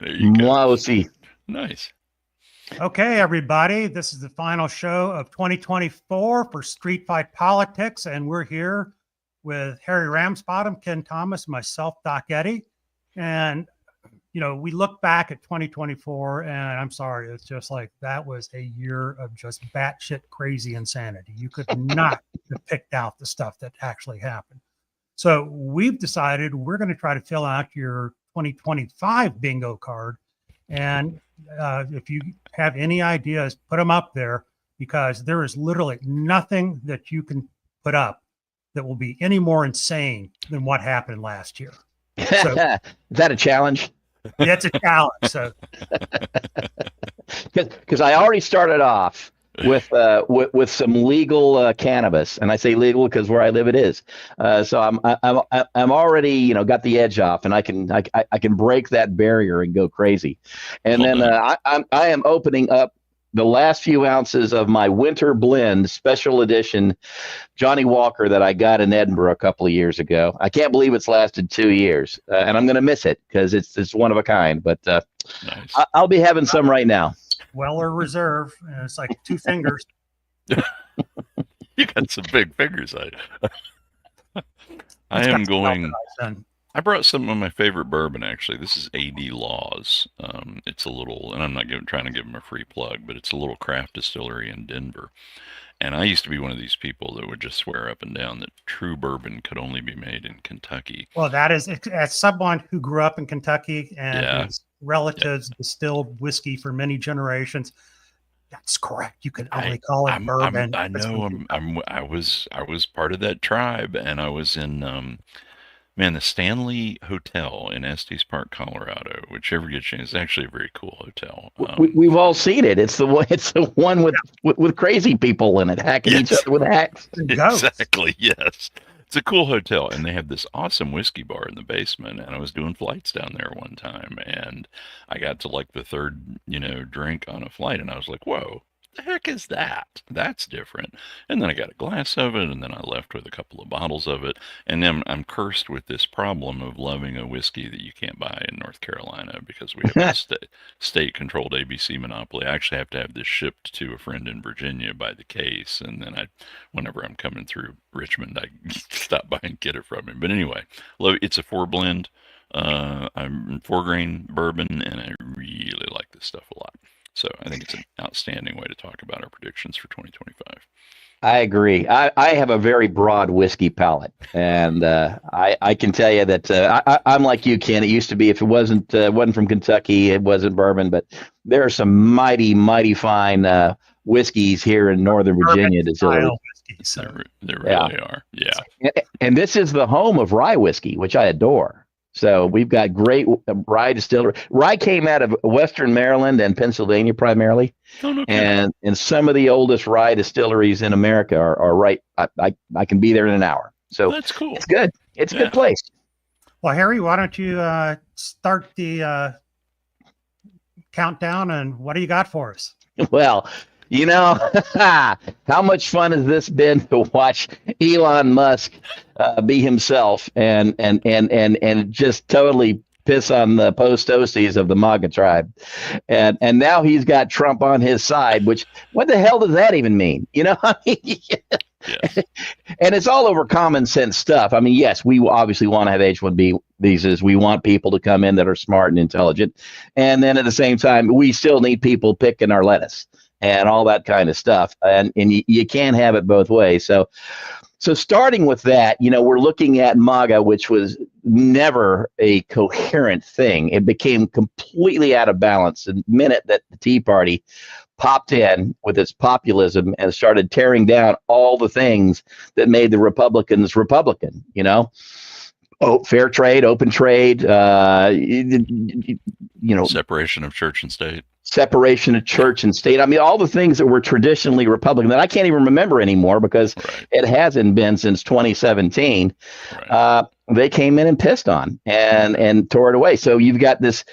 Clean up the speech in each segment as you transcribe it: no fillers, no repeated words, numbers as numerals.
There you go. Moi aussi. Nice. Okay, everybody, this is the final show of 2024 for Street Fight Politics, and we're here with Harry Ramsbottom, Ken Thomas, myself, Doc Eddie. And, you know, we look back at 2024, and I'm sorry, it's just like that was a year of just batshit crazy insanity. You could not have picked out the stuff that actually happened. So we've decided we're going to try to fill out your 2025 bingo card. And if you have any ideas, put them up there, because there is literally nothing that you can put up that will be any more insane than what happened last year. So, Is that a challenge? That's a challenge. So, Because I already started off with some legal cannabis, and I say legal because where I live it is. So I'm already got the edge off, and I can break that barrier and go crazy. And then I am opening up the last few ounces of my winter blend special edition Johnny Walker that I got in Edinburgh a couple of years ago. I can't believe it's lasted 2 years, and I'm going to miss it because it's one of a kind. But Nice. I'll be having some right now. Weller Reserve, and it's like 2 fingers. You got some big fingers. I brought some of my favorite bourbon, actually. This is AD Laws. It's a little, and I'm not trying to give them a free plug, but it's a little craft distillery in Denver. And I used to be one of these people that would just swear up and down that true bourbon could only be made in Kentucky. Well, that is, as someone who grew up in Kentucky and his relatives distilled whiskey for many generations, that's correct. You can only call it bourbon. I know. I was part of that tribe, and I was in the Stanley Hotel in Estes Park, Colorado. Whichever gets chance, it's actually a very cool hotel. We've all seen it. It's the one with crazy people in it, hacking each other with hacks. Exactly. Yes. It's a cool hotel, and they have this awesome whiskey bar in the basement, and I was doing flights down there one time, and I got to like the third, drink on a flight, and I was like, whoa, the heck is that? That's different. And then I got a glass of it, and then I left with a couple of bottles of it, and then I'm cursed with this problem of loving a whiskey that you can't buy in North Carolina because we have a state-controlled ABC monopoly. I actually have to have this shipped to a friend in Virginia by the case, and then whenever I'm coming through Richmond, I stop by and get it from him. But anyway, it's a 4-blend. I'm 4-grain bourbon, and I really like this stuff a lot. So I think it's an outstanding way to talk about our predictions for 2025. I agree. I have a very broad whiskey palate, and I can tell you that I'm like you, Ken. It used to be, if it wasn't from Kentucky, it wasn't bourbon, but there are some mighty fine whiskeys here in Northern Virginia. There really are. Yeah. And this is the home of rye whiskey, which I adore. So we've got great rye distillery. Rye came out of Western Maryland and Pennsylvania primarily. Oh, no and some of the oldest rye distilleries in America are right. I can be there in an hour. So that's cool. It's good. It's a good place. Well, Harry, why don't you start the countdown, and what do you got for us? Well, how much fun has this been to watch Elon Musk be himself and just totally piss on the post-toasties of the MAGA tribe, and now he's got Trump on his side. Which, what the hell does that even mean? Yes. And it's all over common sense stuff. I mean, yes, we obviously want to have H-1B visas. We want people to come in that are smart and intelligent, and then at the same time, we still need people picking our lettuce and all that kind of stuff. And you can't have it both ways. So starting with that, we're looking at MAGA, which was never a coherent thing. It became completely out of balance the minute that the Tea Party popped in with its populism and started tearing down all the things that made the Republicans Republican, fair trade, open trade, separation of church and state. Separation of church and state. I mean, all the things that were traditionally Republican that I can't even remember anymore because it hasn't been since 2017. Right. They came in and pissed on and tore it away. So you've got this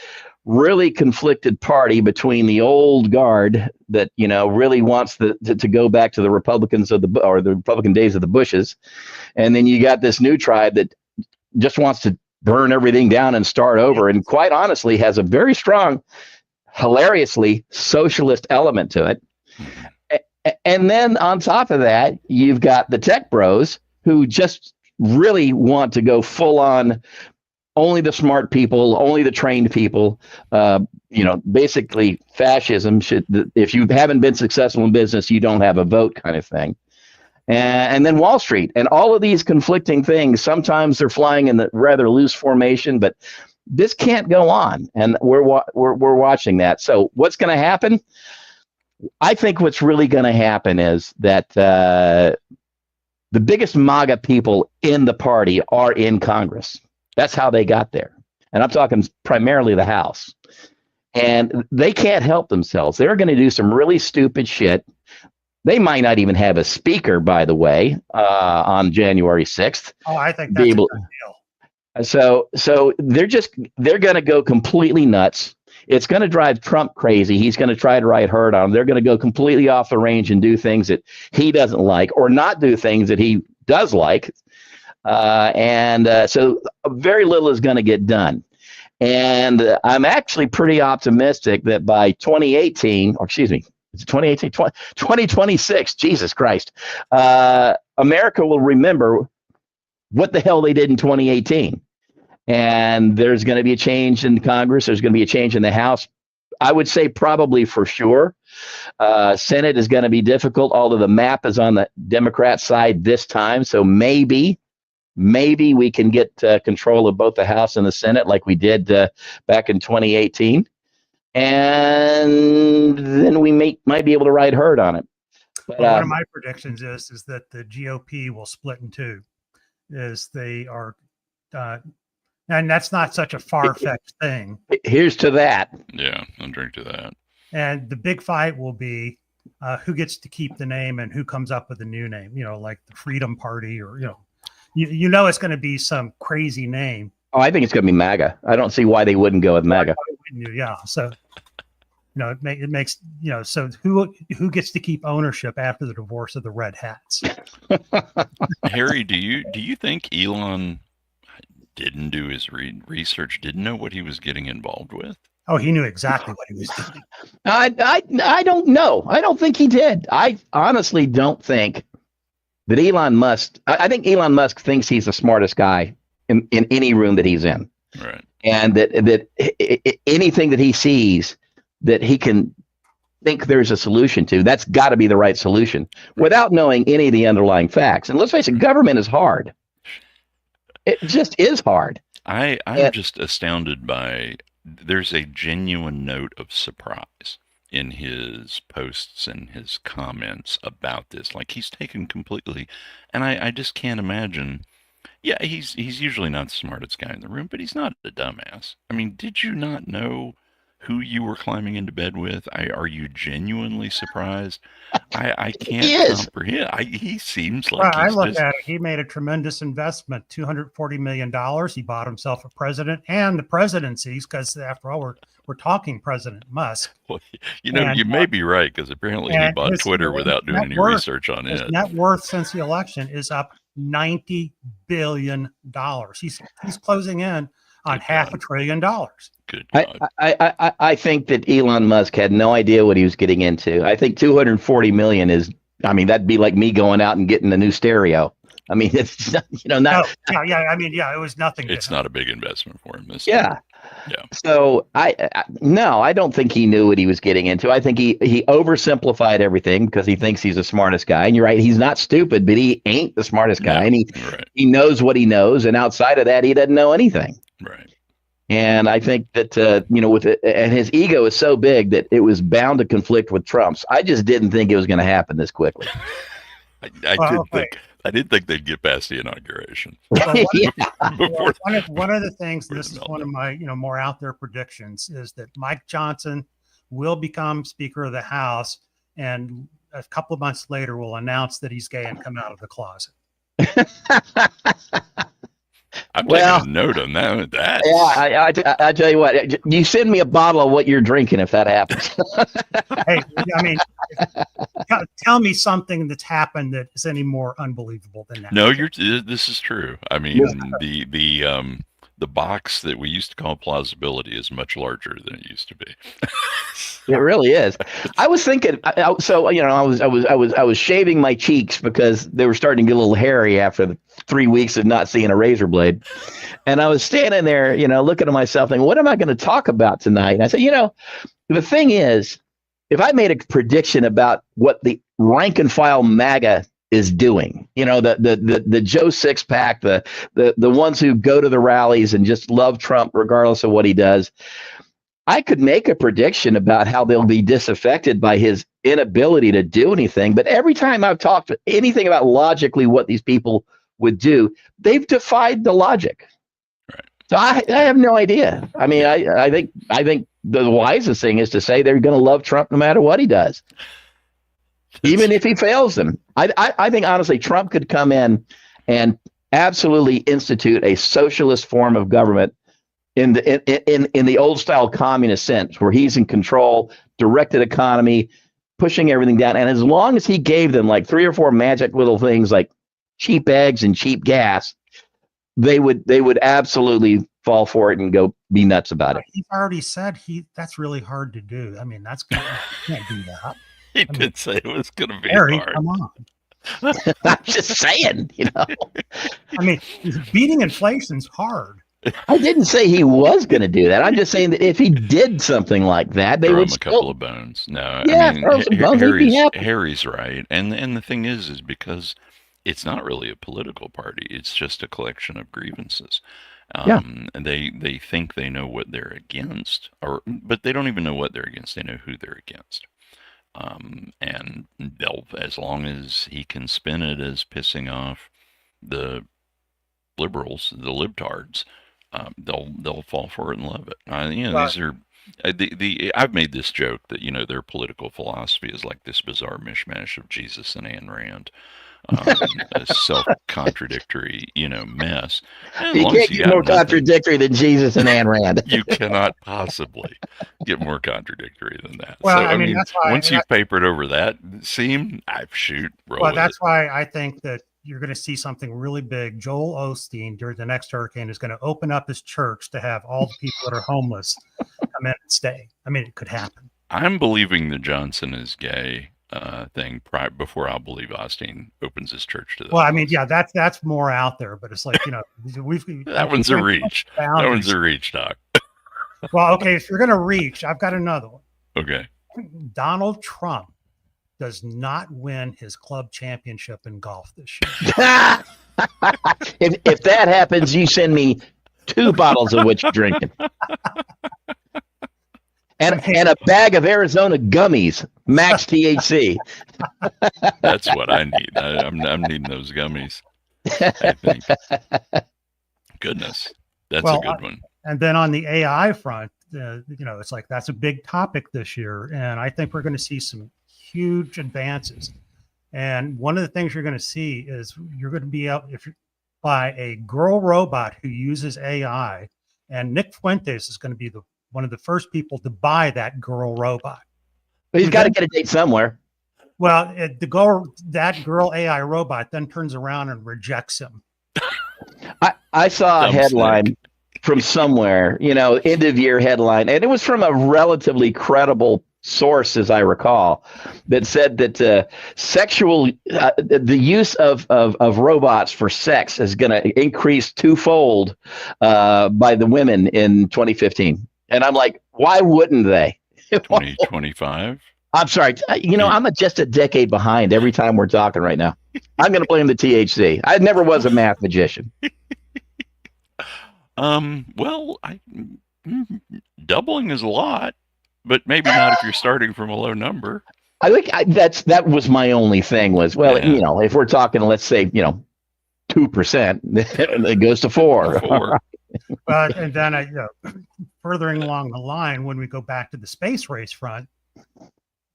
really conflicted party between the old guard that, really wants to go back to the Republicans the Republican days of the Bushes. And then you got this new tribe that just wants to burn everything down and start over. And quite honestly, has a very strong, hilariously socialist element to it. And then on top of that, you've got the tech bros who just really want to go full on only the smart people, only the trained people. Basically fascism. If you haven't been successful in business, you don't have a vote kind of thing. And then Wall Street and all of these conflicting things. Sometimes they're flying in the rather loose formation, but this can't go on. And we're watching that. So what's going to happen? I think what's really going to happen is that the biggest MAGA people in the party are in Congress. That's how they got there. And I'm talking primarily the House. And they can't help themselves. They're going to do some really stupid shit. They might not even have a speaker, by the way, on January 6th. Oh, I think that's a good deal. So they're going to go completely nuts. It's going to drive Trump crazy. He's going to try to ride herd on them. They're going to go completely off the range and do things that he doesn't like, or not do things that he does like. So very little is going to get done. And I'm actually pretty optimistic that by 2018, or excuse me, it's 2018, 2026, Jesus Christ, America will remember what the hell they did in 2018. And there's going to be a change in Congress. There's going to be a change in the House. I would say probably for sure. Senate is going to be difficult, although the map is on the Democrat side this time. So maybe we can get control of both the House and the Senate like we did back in 2018. And then we might be able to ride herd on it. But, one of my predictions is that the GOP will split in two. They are... and that's not such a far-fetched thing. Here's to that. Yeah, I'll drink to that. And the big fight will be who gets to keep the name and who comes up with a new name, like the Freedom Party or, it's going to be some crazy name. Oh, I think it's going to be MAGA. I don't see why they wouldn't go with MAGA. Yeah. So, it makes, so who gets to keep ownership after the divorce of the red hats? Harry, do you think Elon didn't do his research, didn't know what he was getting involved with? Oh, he knew exactly what he was doing. I don't know. I don't think he did. I honestly don't think that Elon Musk, I think Elon Musk thinks he's the smartest guy in any room that he's in. Right. And that anything that he sees that he can think there's a solution to, that's got to be the right solution without knowing any of the underlying facts. And let's face it, government is hard. It just is hard. I'm just astounded by, there's a genuine note of surprise in his posts and his comments about this. Like he's taken completely, and I just can't imagine. Yeah, he's usually not the smartest guy in the room, but he's not a dumbass. I mean, did you not know who you were climbing into bed with? Are you genuinely surprised? I can't comprehend. He seems like I look at it. He made a tremendous investment, $240 million. He bought himself a president and the presidencies, because after all, we're talking President Musk. Well, you may be right, because apparently he bought Twitter without doing any research on it. His net worth since the election is up $90 billion. He's closing in on $500 billion. Good God. I think that Elon Musk had no idea what he was getting into. I think 240 million is, that'd be like me going out and getting a new stereo. It's not. It was nothing. It's not a big investment for him. Yeah. Yeah. So I don't think he knew what he was getting into. I think he oversimplified everything because he thinks he's the smartest guy. And you're right, he's not stupid, but he ain't the smartest guy. And he knows what he knows, and outside of that, he doesn't know anything. Right. And I think that and his ego is so big that it was bound to conflict with Trump's. I just didn't think it was going to happen this quickly. I didn't think they'd get past the inauguration. Well, one of the things, this is one of my more out there predictions, is that Mike Johnson will become Speaker of the House, and a couple of months later will announce that he's gay and come out of the closet. I'm taking a note on that. Yeah, I tell you what, you send me a bottle of what you're drinking if that happens. Hey, tell me something that's happened that is any more unbelievable than that. No, this is true. the box that we used to call plausibility is much larger than it used to be. It really is. I was thinking, so I was shaving my cheeks because they were starting to get a little hairy after the 3 weeks of not seeing a razor blade, and I was standing there, looking at myself, thinking, what am I going to talk about tonight? And I said, the thing is, if I made a prediction about what the rank and file MAGA is doing, the Joe Sixpack, the ones who go to the rallies and just love Trump regardless of what he does, I could make a prediction about how they'll be disaffected by his inability to do anything. But every time I've talked anything about logically what these people would do, they've defied the logic. Right. So I have no idea. I mean, I think the wisest thing is to say they're going to love Trump no matter what he does, even if he fails them. I think honestly, Trump could come in and absolutely institute a socialist form of government in the old style communist sense, where he's in control, directed economy, pushing everything down. And as long as he gave them like 3 or 4 magic little things like cheap eggs and cheap gas, they would absolutely fall for it and go be nuts about it. He's already said that's really hard to do. I mean, you can't do that. He did say it was going to be Harry, hard. come on. I'm just saying, I mean, beating inflation's hard. I didn't say he was going to do that. I'm just saying that if he did something like that, they Throw would him a still, couple of bones. No, yeah, I mean, throw some bones, he'd be happy. Harry's right, and the thing is because it's not really a political party; it's just a collection of grievances. And they think they know what they're against, but they don't even know what they're against. They know who they're against. And they'll, as long as he can spin it as pissing off the liberals, the libtards, they'll fall for it and love it. These are I've made this joke that their political philosophy is like this bizarre mishmash of Jesus and Ayn Rand, a self-contradictory mess. You can't get more contradictory than Jesus and Ayn Rand. You cannot possibly get more contradictory than that. Well, so, I mean, that's why, once you've papered over that seam, roll. Well, that's why I think that you're going to see something really big. Joel Osteen during the next hurricane is going to open up his church to have all the people that are homeless come in and stay. I mean, it could happen. I'm believing the Johnson is gay thing before I'll believe Osteen opens his church to them. Well, I mean, yeah, that's more out there, but it's like, that one's a reach. That one's a reach, Doc. Well, okay, if you're going to reach, I've got another one. Okay. Donald Trump does not win his club championship in golf this year. If that happens, you send me 2 bottles of what you're drinking. And a bag of Arizona gummies, max THC. That's what I need. I'm needing those gummies, I think. Goodness, that's a good one. And then on the AI front, it's like that's a big topic this year, and I think we're going to see some huge advances. And one of the things you're going to see is you're going to be able, if you buy a girl robot who uses AI, and Nick Fuentes is going to be one of the first people to buy that girl robot. But he's got to get a date somewhere. Well, that girl AI robot then turns around and rejects him. I saw a headline from somewhere, end of year headline, and it was from a relatively credible source, as I recall, that said that the use of robots for sex is going to increase 2-fold by the women in 2015. And I'm like, why wouldn't they? 2025? I'm sorry. I'm just a decade behind every time we're talking right now. I'm going to blame the THC. I never was a math magician. Well, doubling is a lot, but maybe not if you're starting from a low number. I think that was my only thing was, if we're talking, let's say, 2%, it goes to 4. And then, furthering along the line, when we go back to the space race front,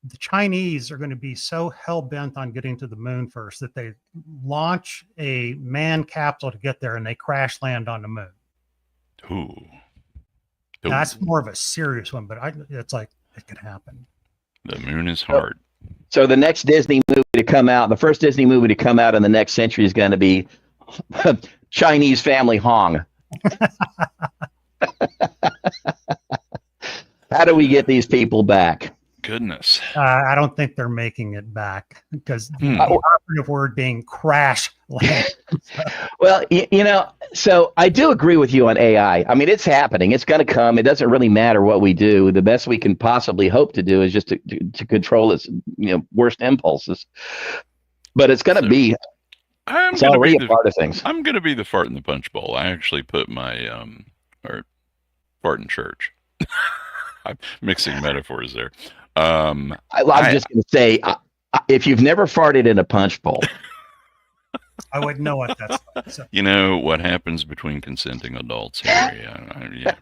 the Chinese are going to be so hell-bent on getting to the moon first that they launch a manned capsule to get there and they crash land on the moon. Ooh. That's more of a serious one, but it's like it could happen. The moon is hard. So the next Disney movie to come out, the first Disney movie to come out in the next century is going to be Chinese Family Hong. How do we get these people back? Goodness. I don't think they're making it back because the Hmm. operative word being crash land. Well, so I do agree with you on AI. I mean, it's happening. It's going to come. It doesn't really matter what we do. The best we can possibly hope to do is just to control its worst impulses. But it's going to So be. I'm It's gonna be already a the part of things. I'm gonna be the fart in the punch bowl. I actually put my or fart in church. I'm mixing metaphors there. I'm I just going to say, if you've never farted in a punch bowl, I wouldn't know what that's like. So, you know what happens between consenting adults, Harry. Yeah.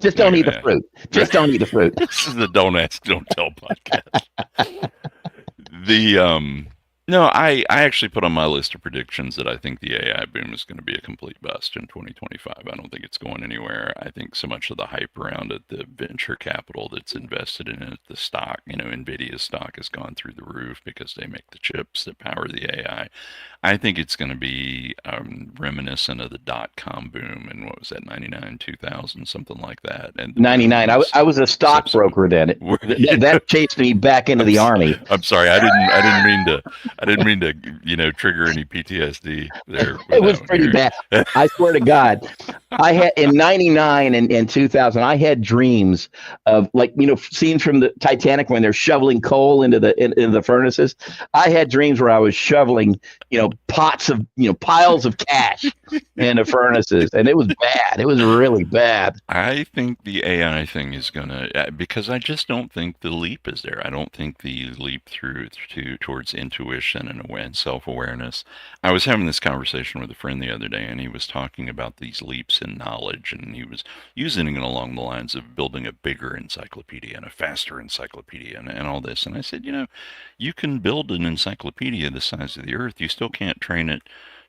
just don't eat the fruit. Just don't eat the fruit. This is the Don't Ask, Don't Tell podcast. The no, I actually put on my list of predictions that I think the AI boom is going to be a complete bust in 2025. I don't think it's going anywhere. I think so much of the hype around it, the venture capital that's invested in it, the stock, Nvidia's stock has gone through the roof because they make the chips that power the AI. I think it's going to be reminiscent of the dot-com boom and what was that, 99, 2000, something like that. And the boom 99. was I was a subsequent. stockbroker then. That chased me back into the army. I'm sorry. I didn't mean to trigger any PTSD there. It was pretty bad. I swear to God, I had in 99 and 2000, I had dreams of scenes from the Titanic when they're shoveling coal into the furnaces. I had dreams where I was shoveling, pots of, piles of cash into furnaces, and it was bad. It was really bad. I think the AI thing is gonna because I just don't think the leap is there. I don't think the leap towards intuition and self-awareness. I was having this conversation with a friend the other day, and he was talking about these leaps in knowledge, and he was using it along the lines of building a bigger encyclopedia and a faster encyclopedia and all this. And I said, you can build an encyclopedia the size of the Earth. You still can't train it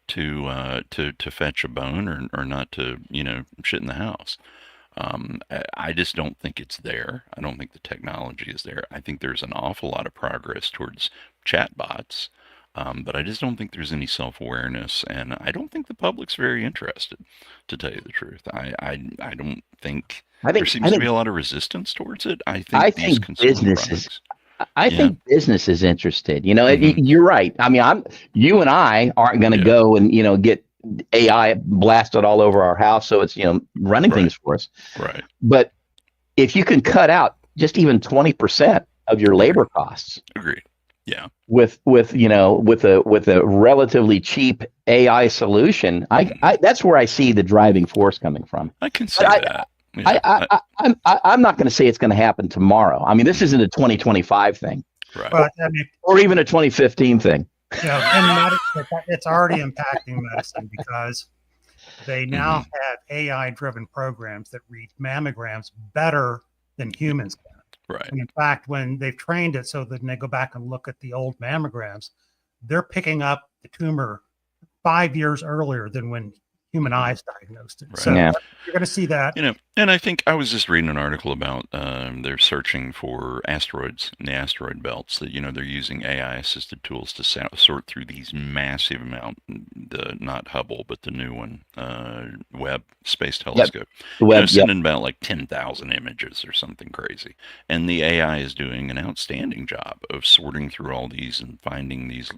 to fetch a bone or not to shit in the house. I just don't think it's there. I don't think the technology is there. I think there's an awful lot of progress towards chatbots, but I just don't think there's any self-awareness, and I don't think the public's very interested, to tell you the truth. I don't think there seems to be a lot of resistance towards it. I think consumer businesses. products. I think business is interested. Mhm. You're right. I mean, you and I aren't going to go and get AI blasted all over our house, so it's running Right. things for us. Right. But if you can cut out just even 20% of your labor costs, Agreed. Yeah. with a relatively cheap AI solution, that's where I see the driving force coming from. I can see that. Yeah. I'm not going to say it's going to happen tomorrow. I mean, this isn't a 2025 thing, Right. but I mean, or even a 2015 thing. it's already impacting medicine because they now have AI-driven programs that read mammograms better than humans can. Right. And in fact, when they've trained it so that when they go back and look at the old mammograms, they're picking up the tumor 5 years earlier than when human eyes diagnosed it. Right. So Yeah. you're going to see that. And I think I was just reading an article about they're searching for asteroids in the asteroid belts that, they're using AI assisted tools to sort through these massive amount, not Hubble, but the new one, Webb Space Telescope. The Webb, sending about like 10,000 images or something crazy. And the AI is doing an outstanding job of sorting through all these and finding these,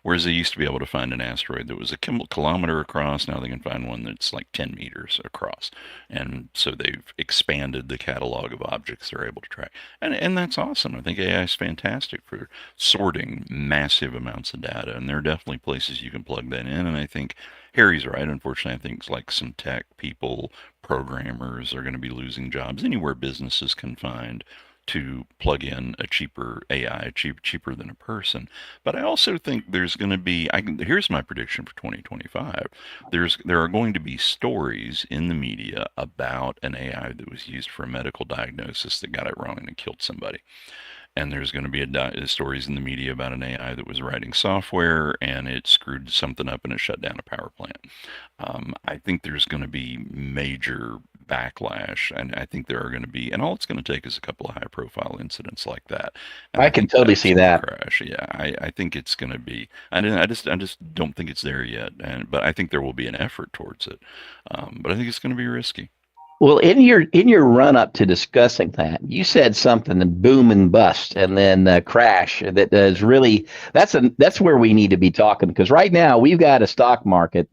whereas they used to be able to find an asteroid that was a kilometer across, now they can find one that's like 10 meters across. And so they've expanded the catalog of objects they're able to track. And that's awesome. I think AI is fantastic for sorting massive amounts of data. And there are definitely places you can plug that in. And I think Harry's right. Unfortunately, I think like some tech people, programmers are going to be losing jobs anywhere businesses can find to plug in a cheaper AI, cheaper than a person. But I also think there's going to be, here's my prediction for 2025. There are going to be stories in the media about an AI that was used for a medical diagnosis that got it wrong and it killed somebody. and there's going to be stories in the media about an AI that was writing software and it screwed something up and it shut down a power plant. I think there's going to be major backlash, and I think there are going to be, and all it's going to take is a couple of high-profile incidents like that, and I I can think totally that's see going to that. crash. Yeah, I think it's going to be. I just don't think it's there yet, but I think there will be an effort towards it. But I think it's going to be risky. Well, in your run up to discussing that, you said something, the boom and bust, and then crash. That is really that's where we need to be talking, because right now we've got a stock market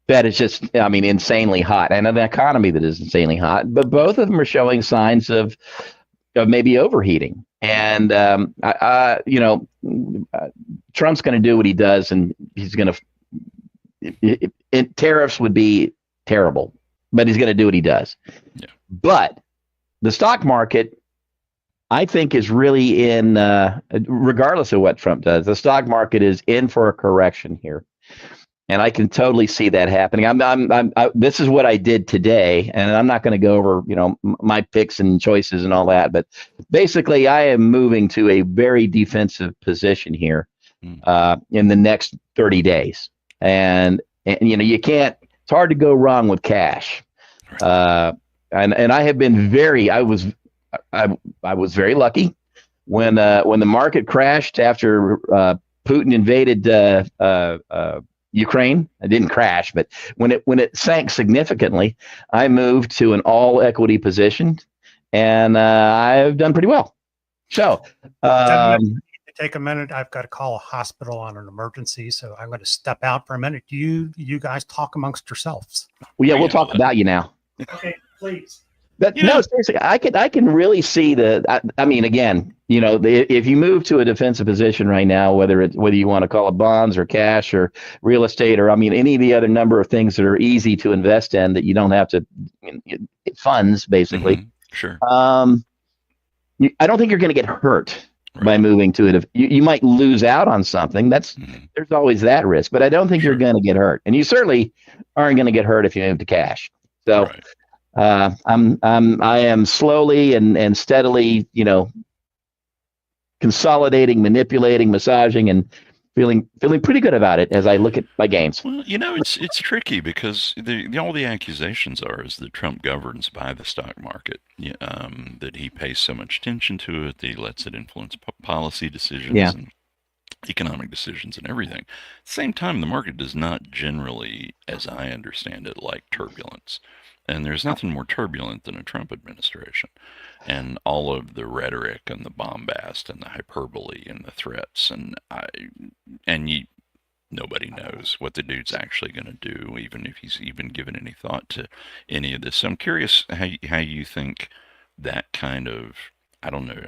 that is just, I mean, insanely hot, and an economy that is insanely hot. But Yeah. both of them are showing signs of maybe overheating. And Trump's going to do what he does, and he's going to. Tariffs would be terrible, but he's going to do what he does. Yeah. But the stock market, I think, is really in, regardless of what Trump does, the stock market is in for a correction here. And I can totally see that happening. This is what I did today, and I'm not going to go over, my picks and choices and all that. But basically, I am moving to a very defensive position here in the next 30 days. And you can't. It's hard to go wrong with cash. And I have been I was very lucky when the market crashed after Putin invaded Ukraine. It didn't crash, but when it sank significantly, I moved to an all equity position, and I've done pretty well. So, take a minute. I've got to call a hospital on an emergency, so I'm going to step out for a minute. Do you guys talk amongst yourselves? Well, yeah, we'll talk about you now. Okay, please. But no, seriously, I can really see I mean, again, if you move to a defensive position right now, whether you want to call it bonds or cash or real estate, or I mean any of the other number of things that are easy to invest in that you don't have to funds, basically. Mm-hmm. Sure. I don't think you're going to get hurt by moving to it. You might lose out on something. There's always that risk, but I don't think you're going to get hurt, and you certainly aren't going to get hurt if you move to cash. So. Right. I am slowly and steadily, consolidating, manipulating, massaging, and feeling pretty good about it as I look at my gains. Well, it's tricky because all the accusations is that Trump governs by the stock market, that he pays so much attention to it, that he lets it influence policy decisions and economic decisions and everything. At the same time, the market does not generally, as I understand it, like turbulence. And there's nothing more turbulent than a Trump administration, and all of the rhetoric and the bombast and the hyperbole and the threats, nobody knows what the dude's actually going to do, even if he's even given any thought to any of this. So I'm curious how you think that kind of, I don't know,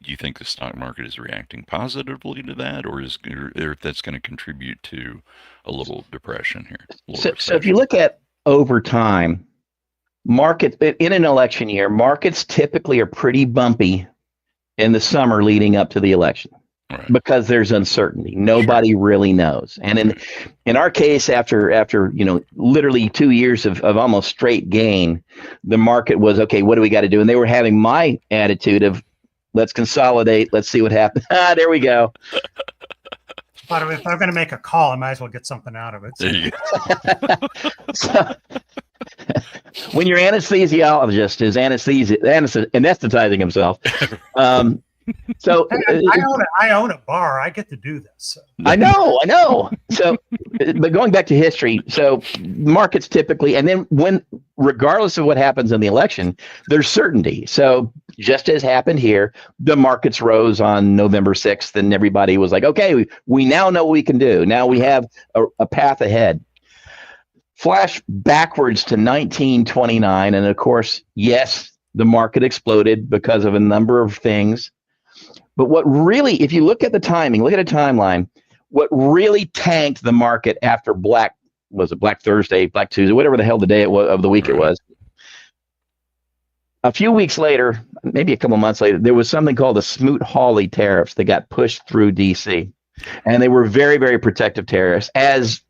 you think the stock market is reacting positively to that, or if that's going to contribute to a little depression here? So if you look at over time, in an election year, markets typically are pretty bumpy in the summer leading up to the election, because there's uncertainty. Nobody really knows. And in our case, after literally 2 years of almost straight gain, the market was, okay, what do we got to do? And they were having my attitude of, let's consolidate, let's see what happens. There we go. By the way, if I'm going to make a call, I might as well get something out of it. There you go. So, when your anesthesiologist is anesthetizing himself, so I own a bar. I get to do this. So. I know. So, but going back to history, so markets typically, and then regardless of what happens in the election, there's certainty. So just as happened here, the markets rose on November 6th, and everybody was like, okay, we now know what we can do. Now we have a path ahead. Flash backwards to 1929, and of course, yes, the market exploded because of a number of things. But what really, if you look at the timing, look at a timeline, what really tanked the market after Black Thursday, Black Tuesday, whatever the hell the day of the week it was. A few weeks later, maybe a couple months later, there was something called the Smoot-Hawley tariffs that got pushed through D.C. And they were very, very protective tariffs, as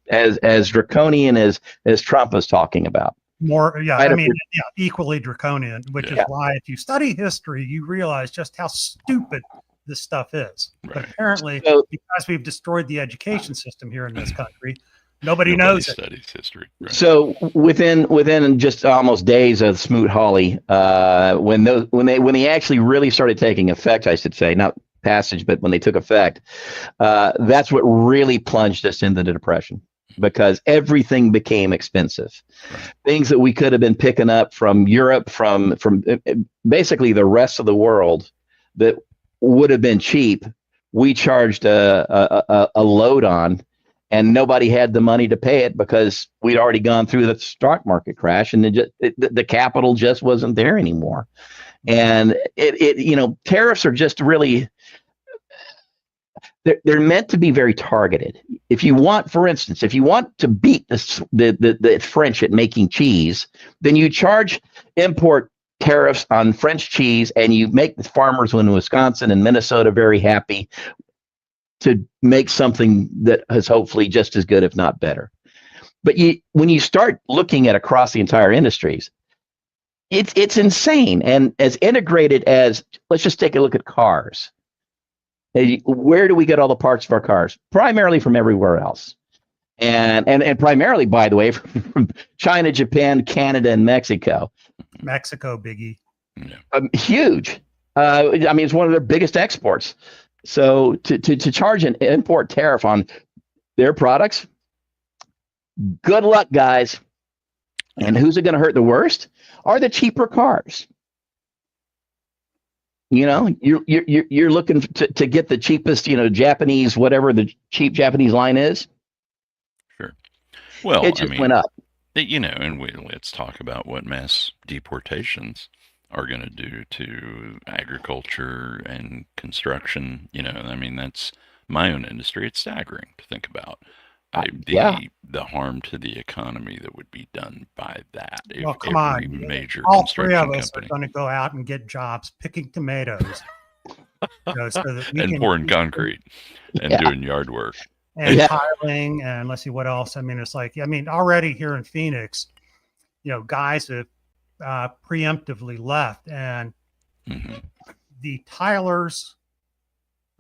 draconian as Trump was talking about. more, yeah, Right I up mean, your- yeah, equally draconian, which is Yeah. why if you study history, you realize just how stupid this stuff is. But Right. apparently, So, because we've destroyed the education system here in this country, nobody Nobody knows it. studies history. Right. so within just almost days of Smoot Hawley, when they actually really started taking effect, I should say, not passage, but when they took effect, that's what really plunged us into the depression because everything became expensive. Right. Things that we could have been picking up from Europe, from basically the rest of the world, that would have been cheap, we charged a load on, and nobody had the money to pay it because we'd already gone through the stock market crash, and the capital just wasn't there anymore. And tariffs are just really, they're meant to be very targeted. If you want, for instance, if you want to beat the French at making cheese, then you charge import tariffs on French cheese, and you make the farmers in Wisconsin and Minnesota very happy to make something that is hopefully just as good, if not better. But when you start looking at across the entire industries, it's insane. And as integrated as, let's just take a look at cars. Where do we get all the parts of our cars? Primarily from everywhere else. And primarily, by the way, from China, Japan, Canada, and Mexico. Mexico, biggie. Yeah. Huge. I mean, it's one of their biggest exports. So to charge an import tariff on their products, good luck, guys. And who's it going to hurt the worst? Are the cheaper cars. You're looking to get the cheapest, Japanese, whatever the cheap Japanese line is. Sure. Well, it just went up. And let's talk about what mass deportations are going to do to agriculture and construction. I mean, that's my own industry. It's staggering to think about. The harm to the economy that would be done by that. If Well, come every on. major All three construction of us company are going to go out and get jobs picking tomatoes. So that we and can pouring concrete and doing yard work. and tiling, and let's see what else. I mean, it's like, I mean, already here in Phoenix, guys have preemptively left, and the tilers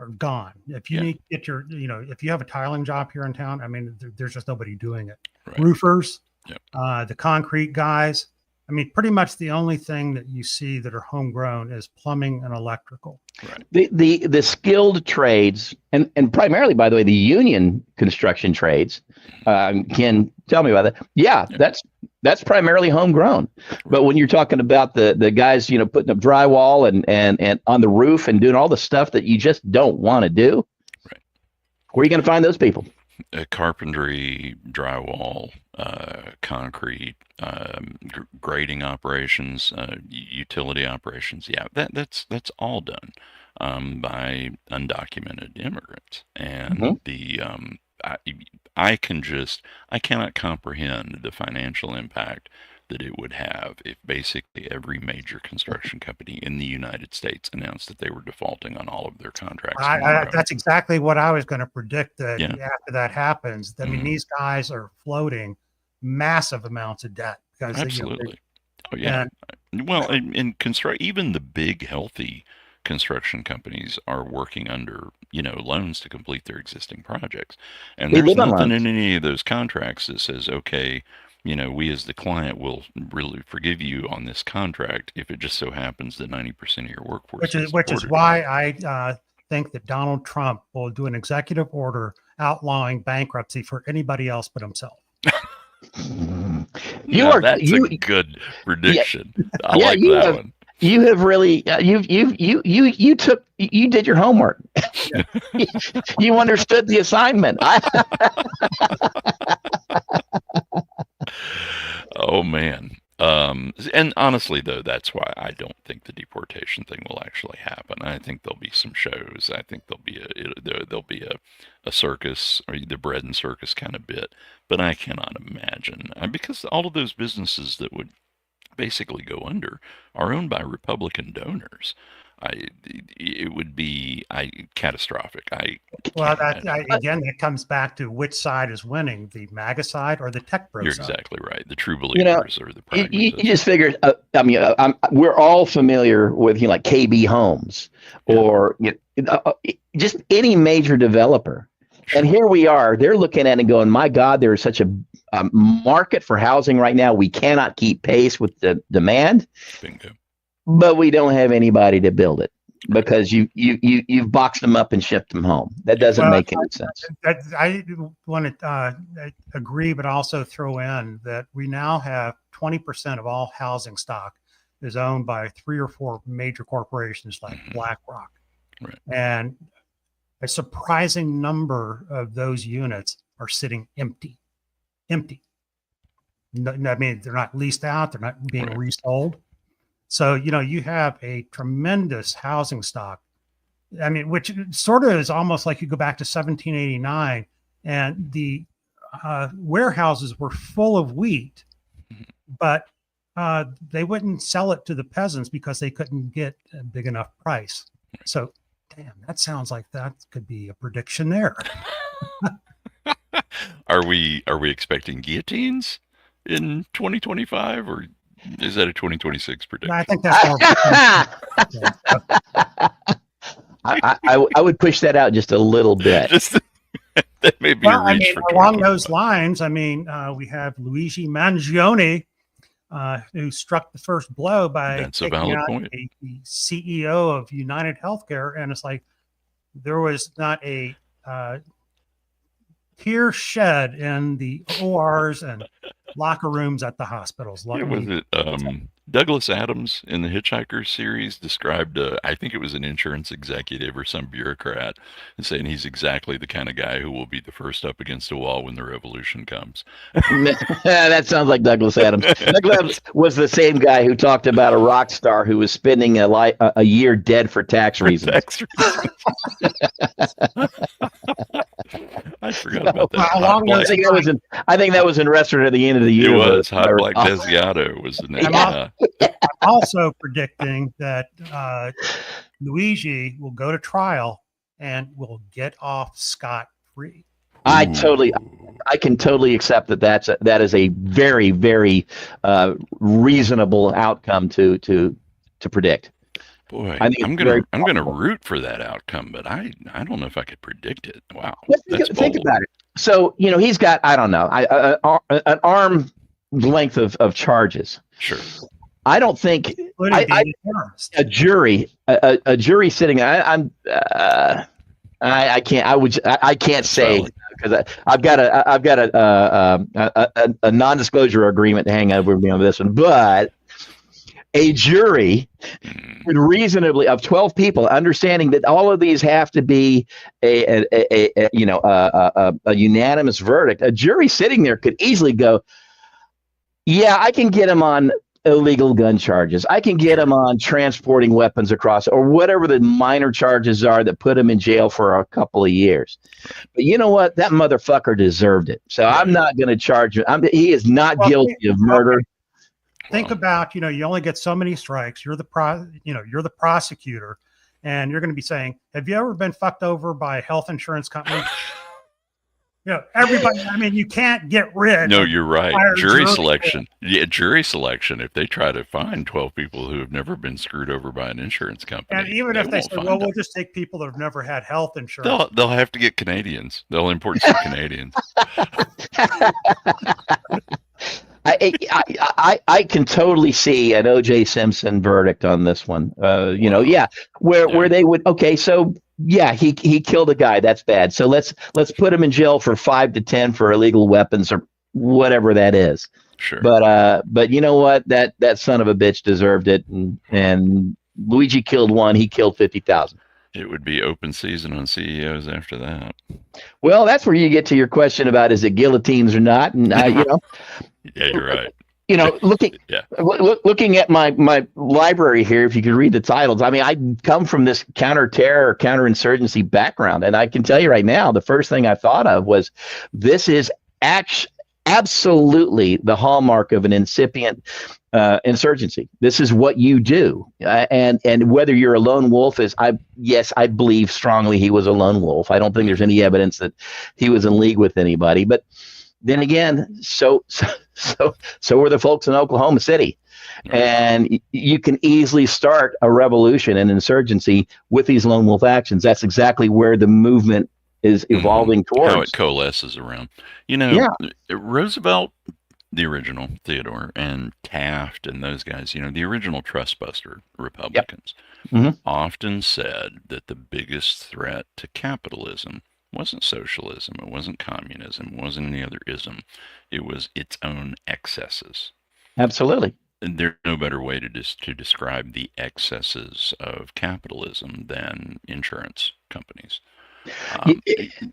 are gone. If you need to get your, if you have a tiling job here in town, I mean, there's just nobody doing it. Right. Roofers, the concrete guys. I mean, pretty much the only thing that you see that are homegrown is plumbing and electrical. Right. The skilled trades, and primarily, by the way, the union construction trades. Ken, tell me about that. Yeah. That's primarily homegrown. But when you're talking about the guys, putting up drywall and on the roof and doing all the stuff that you just don't want to do, right? Where are you going to find those people? Carpentry, drywall, concrete, grading operations, utility operations. Yeah, that's all done by undocumented immigrants, and I cannot comprehend the financial impact that it would have if basically every major construction company in the United States announced that they were defaulting on all of their contracts. That's exactly what I was going to predict, that after that happens. I mean, these guys are floating massive amounts of debt. Because absolutely. Even the big, healthy construction companies are working under, loans to complete their existing projects. And there's nothing in any of those contracts that says, okay, we as the client will really forgive you on this contract if it just so happens that 90% of your workforce which is why I think that Donald Trump will do an executive order outlawing bankruptcy for anybody else but himself. That's a good prediction. I like that one. You have really you did your homework. You understood the assignment. Oh man. And honestly though, that's why I don't think the deportation thing will actually happen. I think there'll be some shows. I think there'll be a circus, or the bread and circus kind of bit, but I cannot imagine, because all of those businesses that would basically go under are owned by Republican donors. it would be catastrophic. Well, can't imagine. again, that comes back to which side is winning, the MAGA side or the tech bro You're side. exactly right. The true You know, believers or the you pragmatists. just figure. I mean, we're all familiar with like KB Homes Yeah. or just any major developer. Sure. And here we are. They're looking at it and going, "My God, there is such a market for housing right now. We cannot keep pace with the demand, Bingo. but we don't have anybody to build it because you've boxed them up and shipped them home. That doesn't make any sense." I want to agree, but also throw in that we now have 20% of all housing stock is owned by 3 or 4 major corporations like BlackRock. Right. And a surprising number of those units are sitting empty. No, I mean, they're not leased out, they're not being resold. So, you have a tremendous housing stock. I mean, which sort of is almost like you go back to 1789 and the warehouses were full of wheat, but they wouldn't sell it to the peasants because they couldn't get a big enough price. So, damn, that sounds like that could be a prediction there. Are we expecting guillotines in 2025, or is that a 2026 prediction? I think that's more. I would push that out just a little bit. That may be a reach for along those lines. I mean, we have Luigi Mangione, who struck the first blow by taking out the CEO of United Healthcare, and it's like there was not a tear shed in the ORs and locker rooms at the hospitals. Douglas Adams in the Hitchhiker series described, I think it was an insurance executive or some bureaucrat, and saying he's exactly the kind of guy who will be the first up against a wall when the revolution comes. That sounds like Douglas Adams. Douglas Adams was the same guy who talked about a rock star who was spending a year dead for tax reasons. I forgot about that. I think that was in Restaurant at the End of the Year. It was Hot Black Desiato was the name. I'm also predicting that Luigi will go to trial and will get off scot-free. I can totally accept that is a very, very reasonable outcome to predict. Boy, I'm gonna root for that outcome, but I don't know if I could predict it. Wow, think about it. So he's got, I don't know, an arm length of charges. Sure. I don't think a jury sitting. I can't say because I've got a non-disclosure agreement to hang over me on this one, but a jury would reasonably, of 12 people, understanding that all of these have to be a unanimous verdict, a jury sitting there could easily go, yeah, I can get him on illegal gun charges. I can get him on transporting weapons across, or whatever the minor charges are that put him in jail for a couple of years. But you know what? That motherfucker deserved it. So I'm not going to charge him. He is not guilty of murder. Think about, you only get so many strikes. You're the prosecutor, and you're going to be saying, have you ever been fucked over by a health insurance company? Everybody, I mean, you can't get rid. No, you're right. Jury selection. Yeah, jury selection. If they try to find 12 people who have never been screwed over by an insurance company. And even if they say, well, we'll just take people that have never had health insurance. They'll have to get Canadians. They'll import some Canadians. I can totally see an O.J. Simpson verdict on this one. Where they would, okay, so yeah, he killed a guy. That's bad. So let's put him in jail for 5 to 10 for illegal weapons or whatever that is. Sure. But you know what? That son of a bitch deserved it. And Luigi killed one. He killed 50,000. It would be open season on CEOs after that. Well, that's where you get to your question about is it guillotines or not, and Yeah, you're right. Looking at my library here, if you could read the titles. I mean, I come from this counter-terror, counterinsurgency background, and I can tell you right now, the first thing I thought of was this is absolutely the hallmark of an incipient insurgency. This is what you do, and whether you're a lone wolf yes, I believe strongly he was a lone wolf. I don't think there's any evidence that he was in league with anybody. But then again, so were the folks in Oklahoma City, and you can easily start a revolution and insurgency with these lone wolf actions. That's exactly where the movement is evolving towards. How it coalesces around. Roosevelt, the original Theodore, and Taft and those guys, the original trustbuster Republicans, often said that the biggest threat to capitalism wasn't socialism, it wasn't communism, it wasn't any other ism. It was its own excesses. Absolutely. And there's no better way to describe the excesses of capitalism than insurance companies.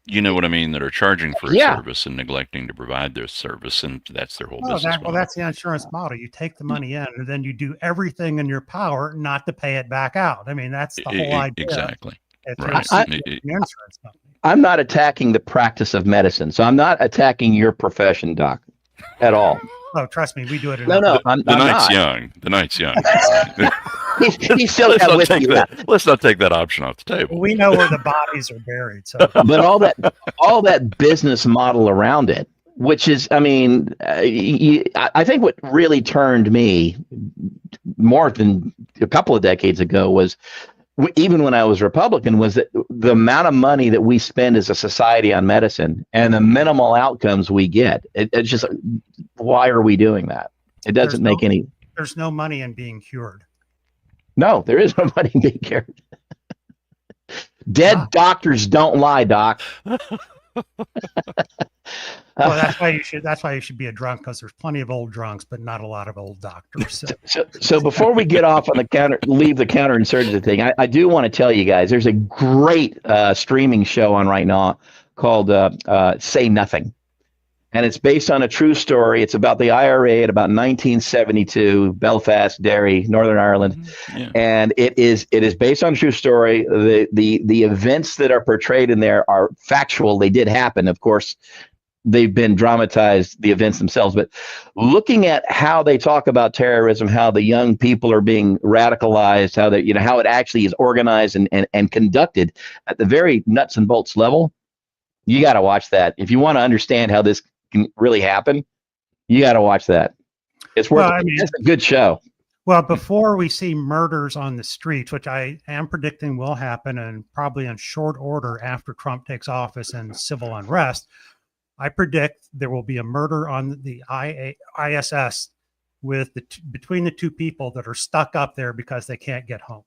You know what I mean? That are charging for a service and neglecting to provide their service, and that's their whole business model. Well, that's the insurance model. You take the money in, and then you do everything in your power not to pay it back out. I mean, that's the whole idea. Exactly. Right. Insurance company. I'm not attacking the practice of medicine, so I'm not attacking your profession, Doc, at all. Oh, trust me, we do it. No, I'm night's young. The night's young. He still got whiskey left. Let's not take that option off the table. We know where the bodies are buried. So, but all that business model around it, which is, I mean, I think what really turned me more than a couple of decades ago was, even when I was Republican, was that the amount of money that we spend as a society on medicine and the minimal outcomes we get. It's just, why are we doing that? It doesn't make any. There's no money in being cured. No, there is no money in being cured. Dead doctors don't lie, Doc. Well, that's why you should be a drunk, because there's plenty of old drunks, but not a lot of old doctors. So before we get off on leave the counterinsurgency thing, I do want to tell you guys, there's a great streaming show on right now called Say Nothing. And it's based on a true story. It's about the IRA at about 1972, Belfast, Derry, Northern Ireland. Yeah. And it is based on a true story. The events that are portrayed in there are factual. They did happen. Of course, they've been dramatized, the events themselves. But looking at how they talk about terrorism, how the young people are being radicalized, how it actually is organized and conducted at the very nuts and bolts level, you got to watch that. If you want to understand how this can really happen, you got to watch that. It's worth it's a good show. Well, before we see murders on the streets, which I am predicting will happen, and probably in short order after Trump takes office and civil unrest, I predict there will be a murder on the ISS between the two people that are stuck up there because they can't get home.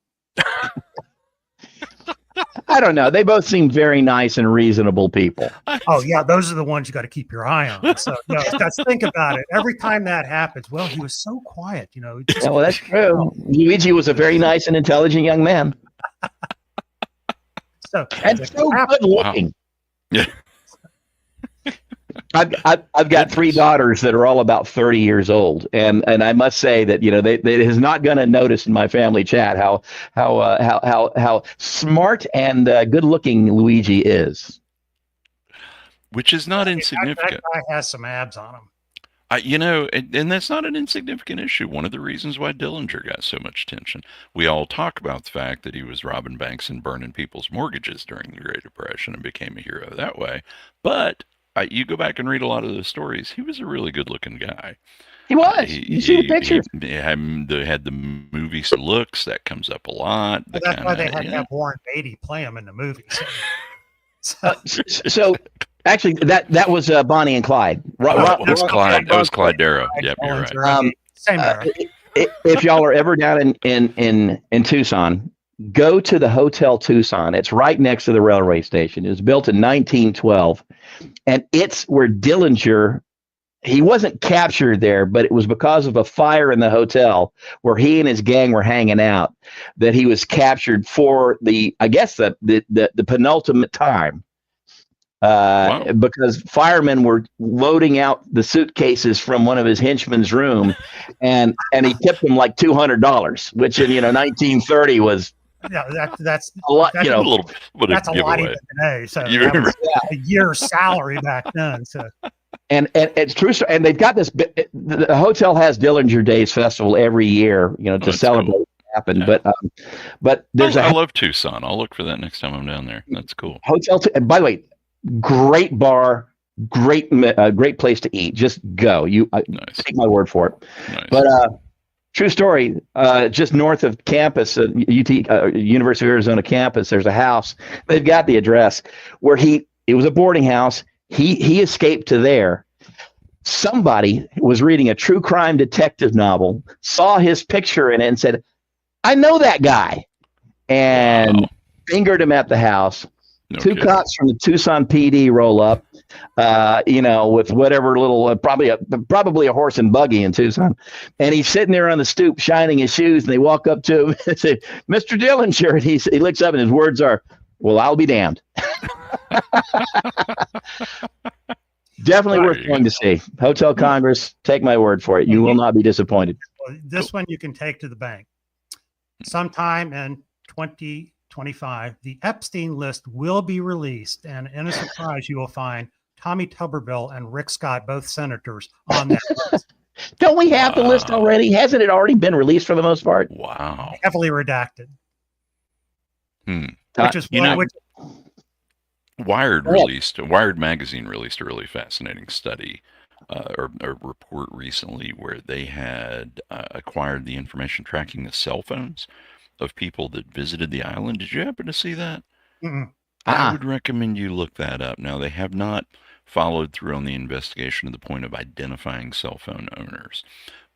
I don't know. They both seem very nice and reasonable people. Oh, yeah. Those are the ones you got to keep your eye on. So, just think about it. Every time that happens, well, he was so quiet, Well, that's true. Luigi was a very nice and intelligent young man. And so good looking. Wow. Yeah. I've got three daughters that are all about 30 years old, and I must say that they has not gone unnoticed in my family chat how smart and good looking Luigi is, which is not insignificant. That guy has some abs on him. And that's not an insignificant issue. One of the reasons why Dillinger got so much attention. We all talk about the fact that he was robbing banks and burning people's mortgages during the Great Depression and became a hero that way, but you go back and read a lot of those stories. He was a really good-looking guy. He was. You see the pictures. They had the movie looks that comes up a lot. Well, that's why they had to have Warren Beatty play him in the movies. So actually, that was Bonnie and Clyde. That was Clyde. That was Clyde Darrow. Yep, you're right. Same era. If y'all are ever down in Tucson, go to the Hotel Tucson. It's right next to the railway station. It was built in 1912. And it's where Dillinger, he wasn't captured there, but it was because of a fire in the hotel where he and his gang were hanging out that he was captured for the penultimate time. Wow. Because firemen were loading out the suitcases from one of his henchmen's room, and he tipped them like $200, which in 1930 was that's a lot. That's a lot even today. So that was a year's salary back then. So And it's true. And they've got this. The hotel has Dillinger Days Festival every year, to celebrate cool. what happened. Yeah. But there's I love Tucson. I'll look for that next time I'm down there. That's cool. hotel. And by the way, great bar, great place to eat. Just go. Nice. Take my word for it. Nice. But true story. Just north of campus, UT University of Arizona campus, there's a house. They've got the address where it was a boarding house. He escaped to there. Somebody was reading a true crime detective novel, saw his picture in it, and said, "I know that guy," and fingered him at the house. No Two kidding. cops from the Tucson PD roll up, with whatever little, probably a horse and buggy in Tucson, and he's sitting there on the stoop shining his shoes, and they walk up to him and say, "Mr. Dillinger," and he looks up, and his words are, "Well, I'll be damned." Definitely worth going to see. Hotel Congress, take my word for it. You will not be disappointed. Well, this one you can take to the bank. Sometime in 2025, the Epstein list will be released, and in a surprise, you will find Tommy Tuberville and Rick Scott, both senators, on that list. Don't we have the list already? Hasn't it already been released for the most part? Wow. Heavily redacted. Which is Wired magazine released a really fascinating study or report recently where they had acquired the information tracking the cell phones of people that visited the island. Did you happen to see that? Mm-mm. I would recommend you look that up. Now, they have not followed through on the investigation to the point of identifying cell phone owners,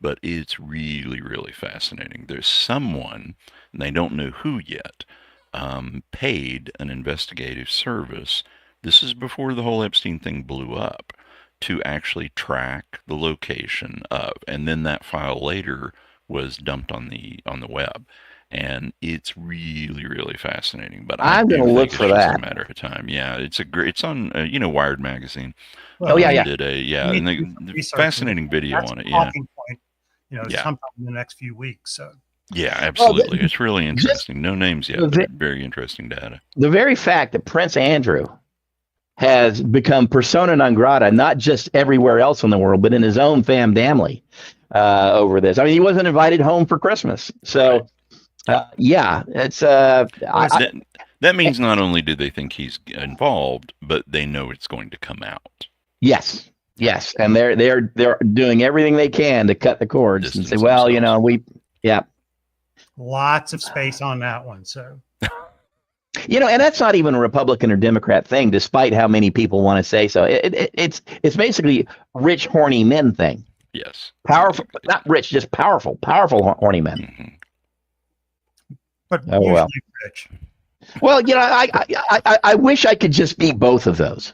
but it's really, really fascinating. There's someone, and they don't know who yet, paid an investigative service. This is before the whole Epstein thing blew up, to actually track the location of, and then that file later was dumped on the web. And it's really, really fascinating. But I'm going to look for that. It's a matter of time. Yeah, it's on Wired magazine. Well, yeah. Did fascinating video on it. Yeah. Point, sometime in the next few weeks. So. Yeah, absolutely. It's really interesting. No names yet, but very interesting data. The very fact that Prince Andrew has become persona non grata, not just everywhere else in the world, but in his own family over this. I mean, he wasn't invited home for Christmas. So, it's... that means not only do they think he's involved, but they know it's going to come out. Yes. And they're doing everything they can to cut the cords and say, well, Lots of space on that one. So, and that's not even a Republican or Democrat thing, despite how many people want to say so. It's basically rich, horny men thing. Yes. Powerful, not rich, just powerful, horny men. Mm-hmm. But well. Rich. Well, I wish I could just be both of those.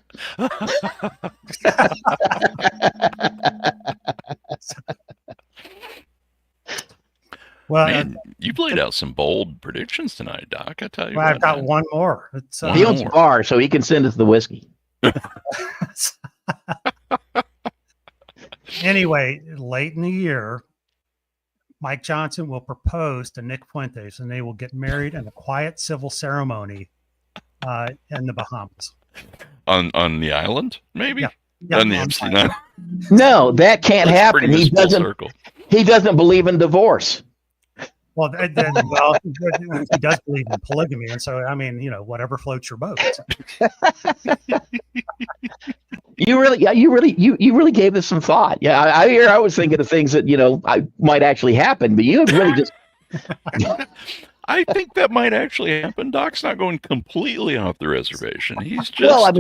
Well, man, you've laid out some bold predictions tonight, Doc. I tell you what. I've got one more. He owns a bar, so he can send us the whiskey. Anyway, late in the year, Mike Johnson will propose to Nick Fuentes, and they will get married in a quiet civil ceremony in the Bahamas. On the island, maybe? Yeah, on the Epstein Island. No, that can't happen. He doesn't believe in divorce. Well, he does believe in polygamy, and so whatever floats your boat. You really gave this some thought. Yeah, I was thinking of things that I might actually happen, but you have really just. I think that might actually happen. Doc's not going completely off the reservation. He's just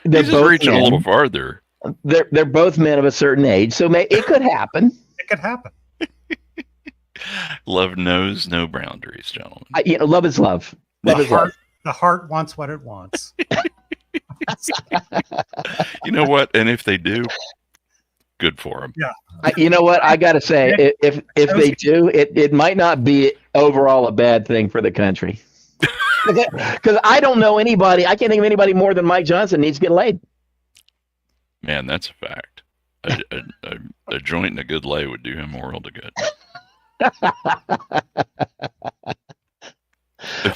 they're he's both reaching men. a little farther. They're both men of a certain age, so it could happen. It could happen. Love knows no boundaries, gentlemen. Love is love. The heart wants what it wants. You know what? And if they do, good for them. Yeah. You know what? I got to say, if they do, it might not be overall a bad thing for the country. Because I don't know anybody. I can't think of anybody more than Mike Johnson needs to get laid. Man, that's a fact. A joint and a good lay would do him a world of good.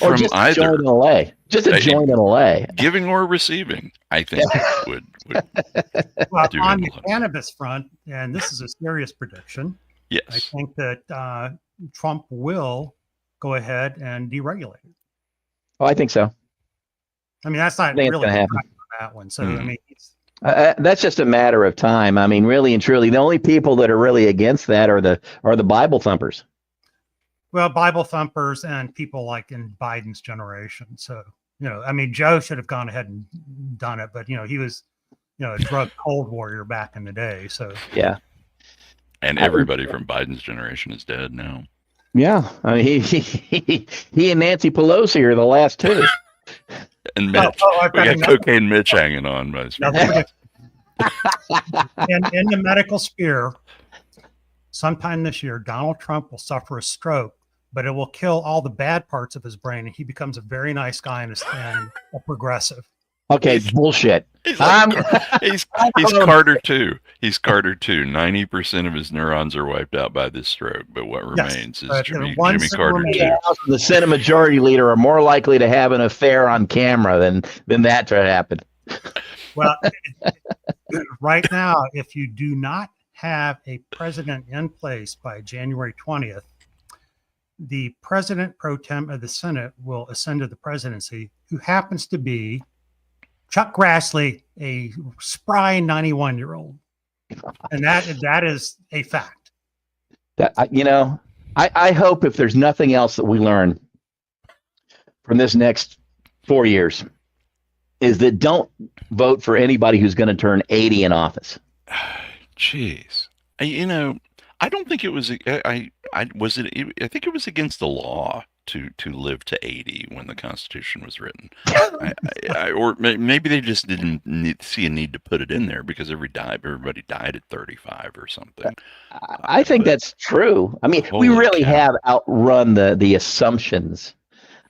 Or just a joint and a lay. just a joint in a way. Giving or receiving, I think would Well, do on him the a lot. cannabis front, and this is a serious prediction, I Yes. think that Trump will go ahead and deregulate it. Oh, I think so. I mean, that's not I think it's really going to happen. that one. So, I Mhm. mean, That's just a matter of time. I mean, really and truly, the only people that are really against that are the Bible thumpers. well, Bible thumpers and people like in Biden's generation. So, I mean, Joe should have gone ahead and done it, but he was, a drug cold warrior back in the day. So, Yeah. And everybody from Biden's generation is dead now. Yeah. I mean, he and Nancy Pelosi are the last two. And Mitch, I've we got got cocaine Mitch hanging on. another prediction. In the medical sphere, sometime this year, Donald Trump will suffer a stroke, but it will kill all the bad parts of his brain, and he becomes a very nice guy and a progressive. Okay, bullshit. He's Carter too. He's Carter too. 90% of his neurons are wiped out by this stroke, but what remains is Jimmy Carter too. The Senate Majority Leader are more likely to have an affair on camera than that to happen. Well, right now, if you do not have a president in place by January 20th, the president pro tem of the Senate will ascend to the presidency, who happens to be Chuck Grassley, a spry 91-year-old. And that is a fact. I hope, if there's nothing else that we learn from this next 4 years, is that don't vote for anybody who's going to turn 80 in office. Jeez. I don't think it was. I think it was against the law to live to 80 when the Constitution was written. Or maybe they just didn't see a need to put it in there because everybody died at 35 or something. I think that's true. I mean, we really have outrun the assumptions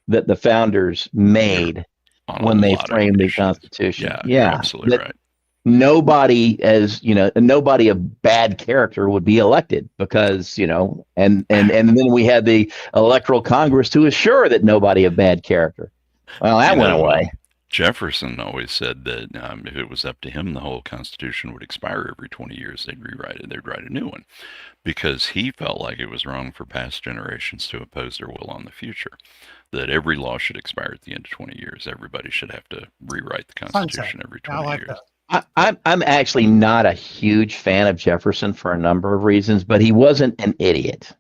that the founders made when they framed the Constitution. Yeah, you're absolutely right. Nobody of bad character would be elected because, and then we had the Electoral Congress to assure that nobody of bad character. Well, that went away. Jefferson always said that if it was up to him, the whole Constitution would expire every 20 years. They'd rewrite it. They'd write a new one because he felt like it was wrong for past generations to impose their will on the future, that every law should expire at the end of 20 years. Everybody should have to rewrite the Constitution every 20 years. That. I'm actually not a huge fan of Jefferson for a number of reasons, but he wasn't an idiot.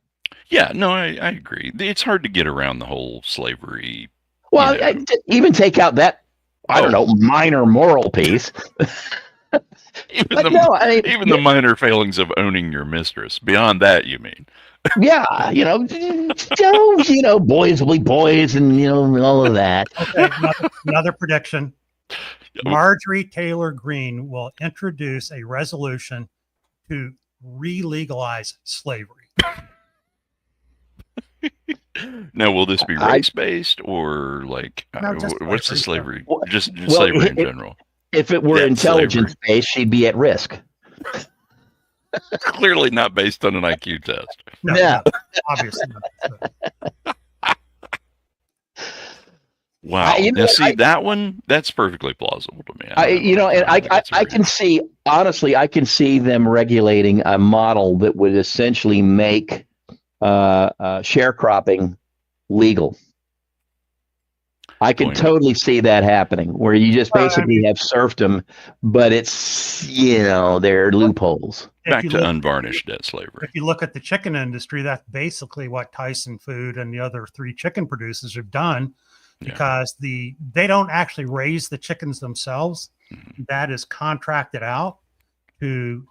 Yeah, no, I agree. It's hard to get around the whole slavery. Well, even take out that, I don't know, minor moral piece. Even the minor failings of owning your mistress. Beyond that, you mean? Yeah, boys will be boys and, all of that. Okay, another prediction. Marjorie Taylor Greene will introduce a resolution to re-legalize slavery. Now, will this be race-based or what's the slavery? Just slavery in general. If it were intelligence-based, she'd be at risk. Clearly not based on an IQ test. No, obviously not. Wow. That one, that's perfectly plausible to me. I can see, honestly, I can see them regulating a model that would essentially make sharecropping legal. I can totally see that happening, where you just basically have serfdom, but it's, there are loopholes. Back to unvarnished debt slavery. If you look at the chicken industry, that's basically what Tyson Food and the other 3 chicken producers have done. Because they don't actually raise the chickens themselves. Mm-hmm. That is contracted out to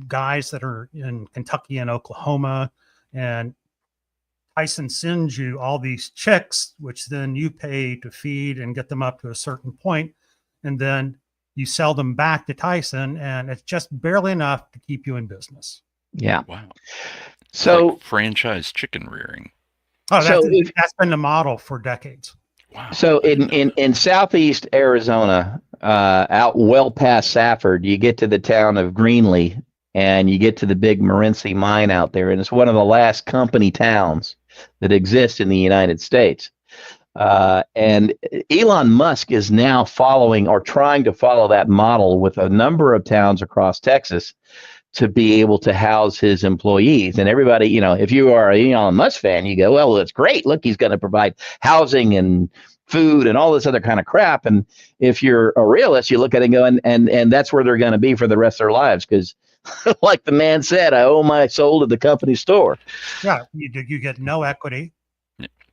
guys that are in Kentucky and Oklahoma, and Tyson sends you all these chicks, which then you pay to feed and get them up to a certain point, and then you sell them back to Tyson, and it's just barely enough to keep you in business. Yeah. Wow. So like franchise chicken rearing. Oh, that's been the model for decades. Wow. So in southeast Arizona, out well past Safford, you get to the town of Greenlee, and you get to the big Morenci mine out there, and it's one of the last company towns that exist in the United States. And Elon Musk is now following or trying to follow that model with a number of towns across Texas to be able to house his employees. And everybody, if you are an Elon Musk fan, you go, well, that's great. Look, he's going to provide housing and food and all this other kind of crap. And if you're a realist, you look at it and go, and that's where they're going to be for the rest of their lives. Because like the man said, I owe my soul to the company store. Yeah, you get no equity.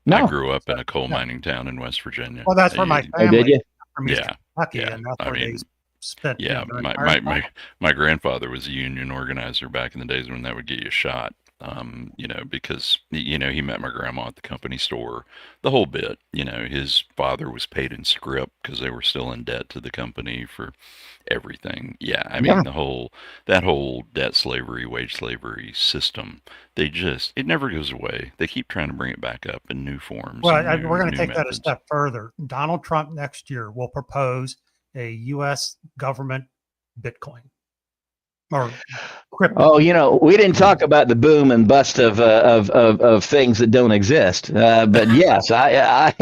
No. I grew up in a coal mining town in West Virginia. Well, that's where my Oh, family did you? from East Yeah, Kentucky, yeah. and that's I where they mean, spent. Yeah, their entire life. my grandfather was a union organizer back in the days when that would get you shot. Because he met my grandma at the company store, the whole bit. His father was paid in scrip because they were still in debt to the company for everything. Yeah, I mean that whole debt slavery, wage slavery system. It never goes away. They keep trying to bring it back up in new forms. Well, and we're going new to take that a methods. step further. Donald Trump next year will propose a U.S. government Bitcoin or crypto. Oh, we didn't talk about the boom and bust of things that don't exist. But yes, I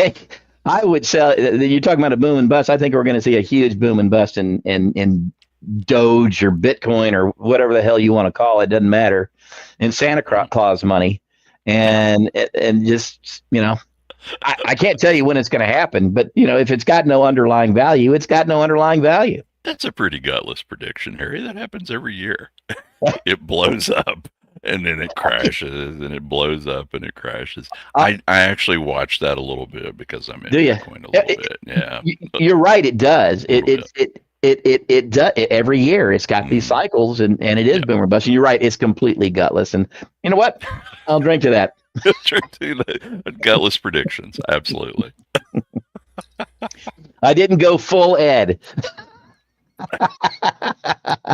would sell. You're talking about a boom and bust. I think we're going to see a huge boom and bust in Doge or Bitcoin or whatever the hell you want to call it. Doesn't matter. In Santa Claus money, and just I can't tell you when it's going to happen. But if it's got no underlying value, it's got no underlying value. That's a pretty gutless prediction, Harry. That happens every year. It blows up and then it crashes and it blows up and it crashes. I actually watched that a little bit because I'm in Bitcoin a little bit. Yeah. You're right. It does. It does every year. It's got these cycles and it is boom or bust. And you're right. It's completely gutless. And you know what? I'll drink to that. Gutless predictions. Absolutely. I didn't go full Ed.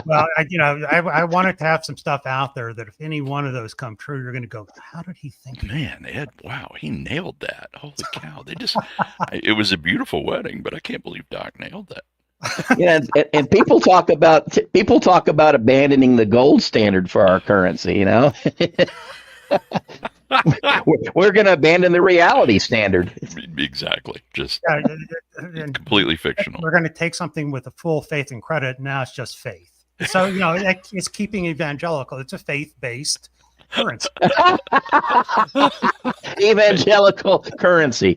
Well, I wanted to have some stuff out there that if any one of those come true, you're going to go, how did he think? Man, Ed, wow, he nailed that. Holy cow. It was a beautiful wedding, but I can't believe Doc nailed that. Yeah, and people talk about abandoning the gold standard for our currency, We're going to abandon the reality standard. Exactly. Just completely fictional. We're going to take something with a full faith and credit. Now it's just faith. So, it's keeping evangelical. It's a faith-based currency. Evangelical currency.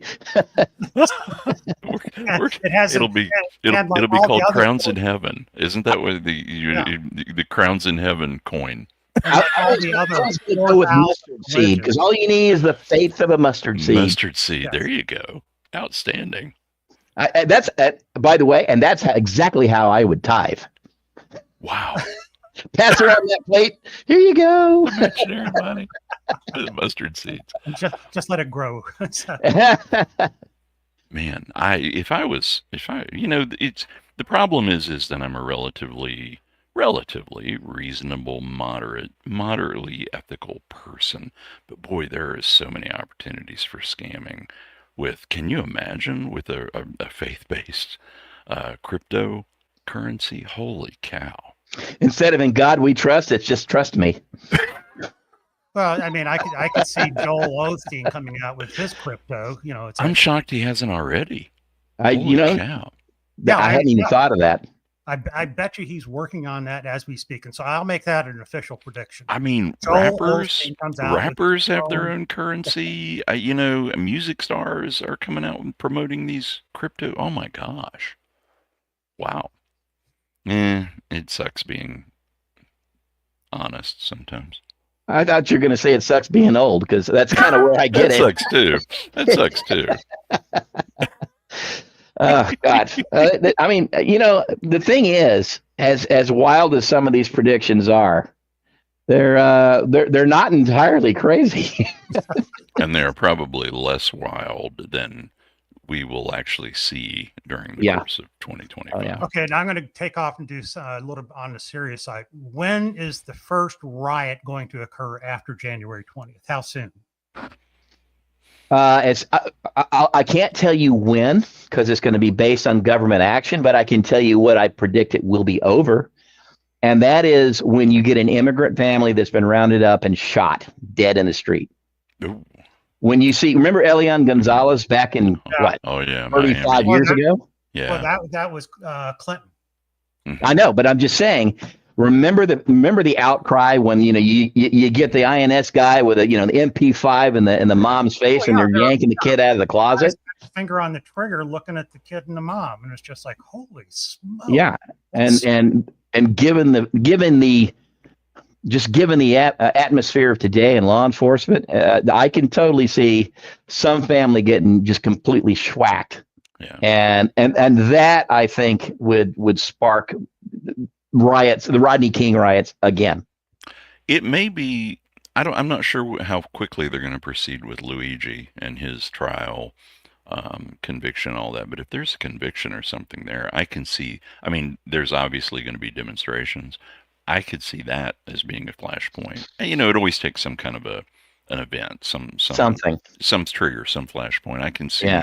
It'll be called Crowns in Heaven. Isn't that what the Crowns in Heaven coin? All the other go with mustard seed because all you need is the faith of a mustard seed. Mustard seed. Yes. There you go. Outstanding. That's by the way, and that's exactly how I would tithe. Wow. Pass around that plate. Here you go. Imaginary money. The mustard seeds. Just let it grow. Man, it's the problem is that I'm a relatively reasonable, moderately ethical person. But boy, there is so many opportunities for scamming can you imagine with a faith-based cryptocurrency? Holy cow. Instead of in God we trust, it's just trust me. Well, I mean, I could see Joel Osteen coming out with his crypto. I'm shocked he hasn't already. Cow. I hadn't even thought of that. I bet you he's working on that as we speak, and so I'll make that an official prediction. I mean, rappers have their own currency. Music stars are coming out and promoting these crypto. Oh my gosh! Wow. It sucks being honest sometimes. I thought you were going to say it sucks being old because that's kind of where I get it. That sucks too. Oh God! I mean, the thing is, as wild as some of these predictions are, they're not entirely crazy. And they're probably less wild than we will actually see during the course of 2025. Oh, yeah. Okay, now I'm going to take off and do a little bit on the serious side. When is the first riot going to occur after January 20th? How soon? I can't tell you when because it's going to be based on government action, but I can tell you what I predict it will be over. And that is when you get an immigrant family that's been rounded up and shot dead in the street. Ooh. when you see, remember Elian Gonzalez back in what, Oh yeah, 35 Miami. years ago? Yeah. Well, that was Clinton. I know, but I'm just saying. Remember the outcry when you get the INS guy with the MP5 in the mom's face, and they're yanking the kid out of the closet. Finger on the trigger, looking at the kid and the mom, and it's just like, holy smoke! Yeah, and given the atmosphere of today in law enforcement, I can totally see some family getting just completely schwacked. Yeah. And that, I think, would spark riots, the Rodney King riots again. It may be. I'm not sure how quickly they're going to proceed with Luigi and his trial, conviction, all that. But if there's a conviction or something there, I can see. I mean, there's obviously going to be demonstrations. I could see that as being a flashpoint. And, it always takes some kind of an event, some trigger, some flashpoint. I can see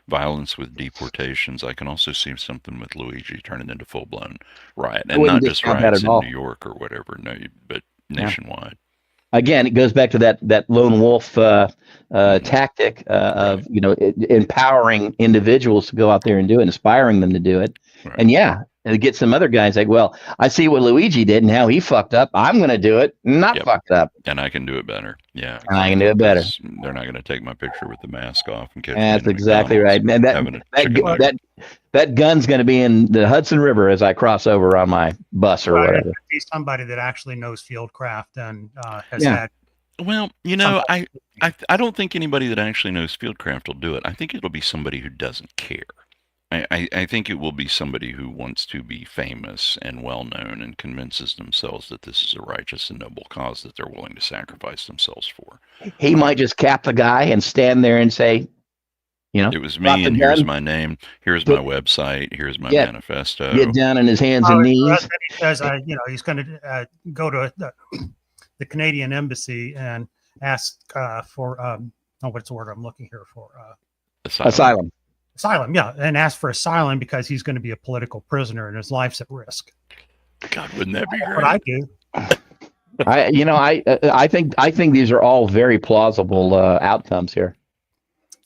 violence with deportations. I can also see something with Luigi turning into full-blown riot, and not just riots in New York or whatever, no, but nationwide. Again, it goes back to that lone wolf tactic of empowering individuals to go out there and do it, inspiring them to do it, and get some other guys like, well, I see what Luigi did and how he fucked up. I'm going to do it, not fucked up, and I can do it better. Yeah, exactly. And I can do it better. They're not going to take my picture with the mask off and catch. That's exactly right. And that gun's going to be in the Hudson River as I cross over on my bus or whatever. Be somebody that actually knows fieldcraft and has had. Well, I don't think anybody that actually knows fieldcraft will do it. I think it'll be somebody who doesn't care. I think it will be somebody who wants to be famous and well-known and convinces themselves that this is a righteous and noble cause that they're willing to sacrifice themselves for. He might just cap the guy and stand there and say, it was me, and here's my name, here's my website, here's my manifesto. Get down on his hands and knees. Because he's going to go to the Canadian embassy and ask for what's the word I'm looking here for? Asylum. Asylum, and ask for asylum because he's going to be a political prisoner and his life's at risk. God, wouldn't that be great? What I do. I think these are all very plausible outcomes here.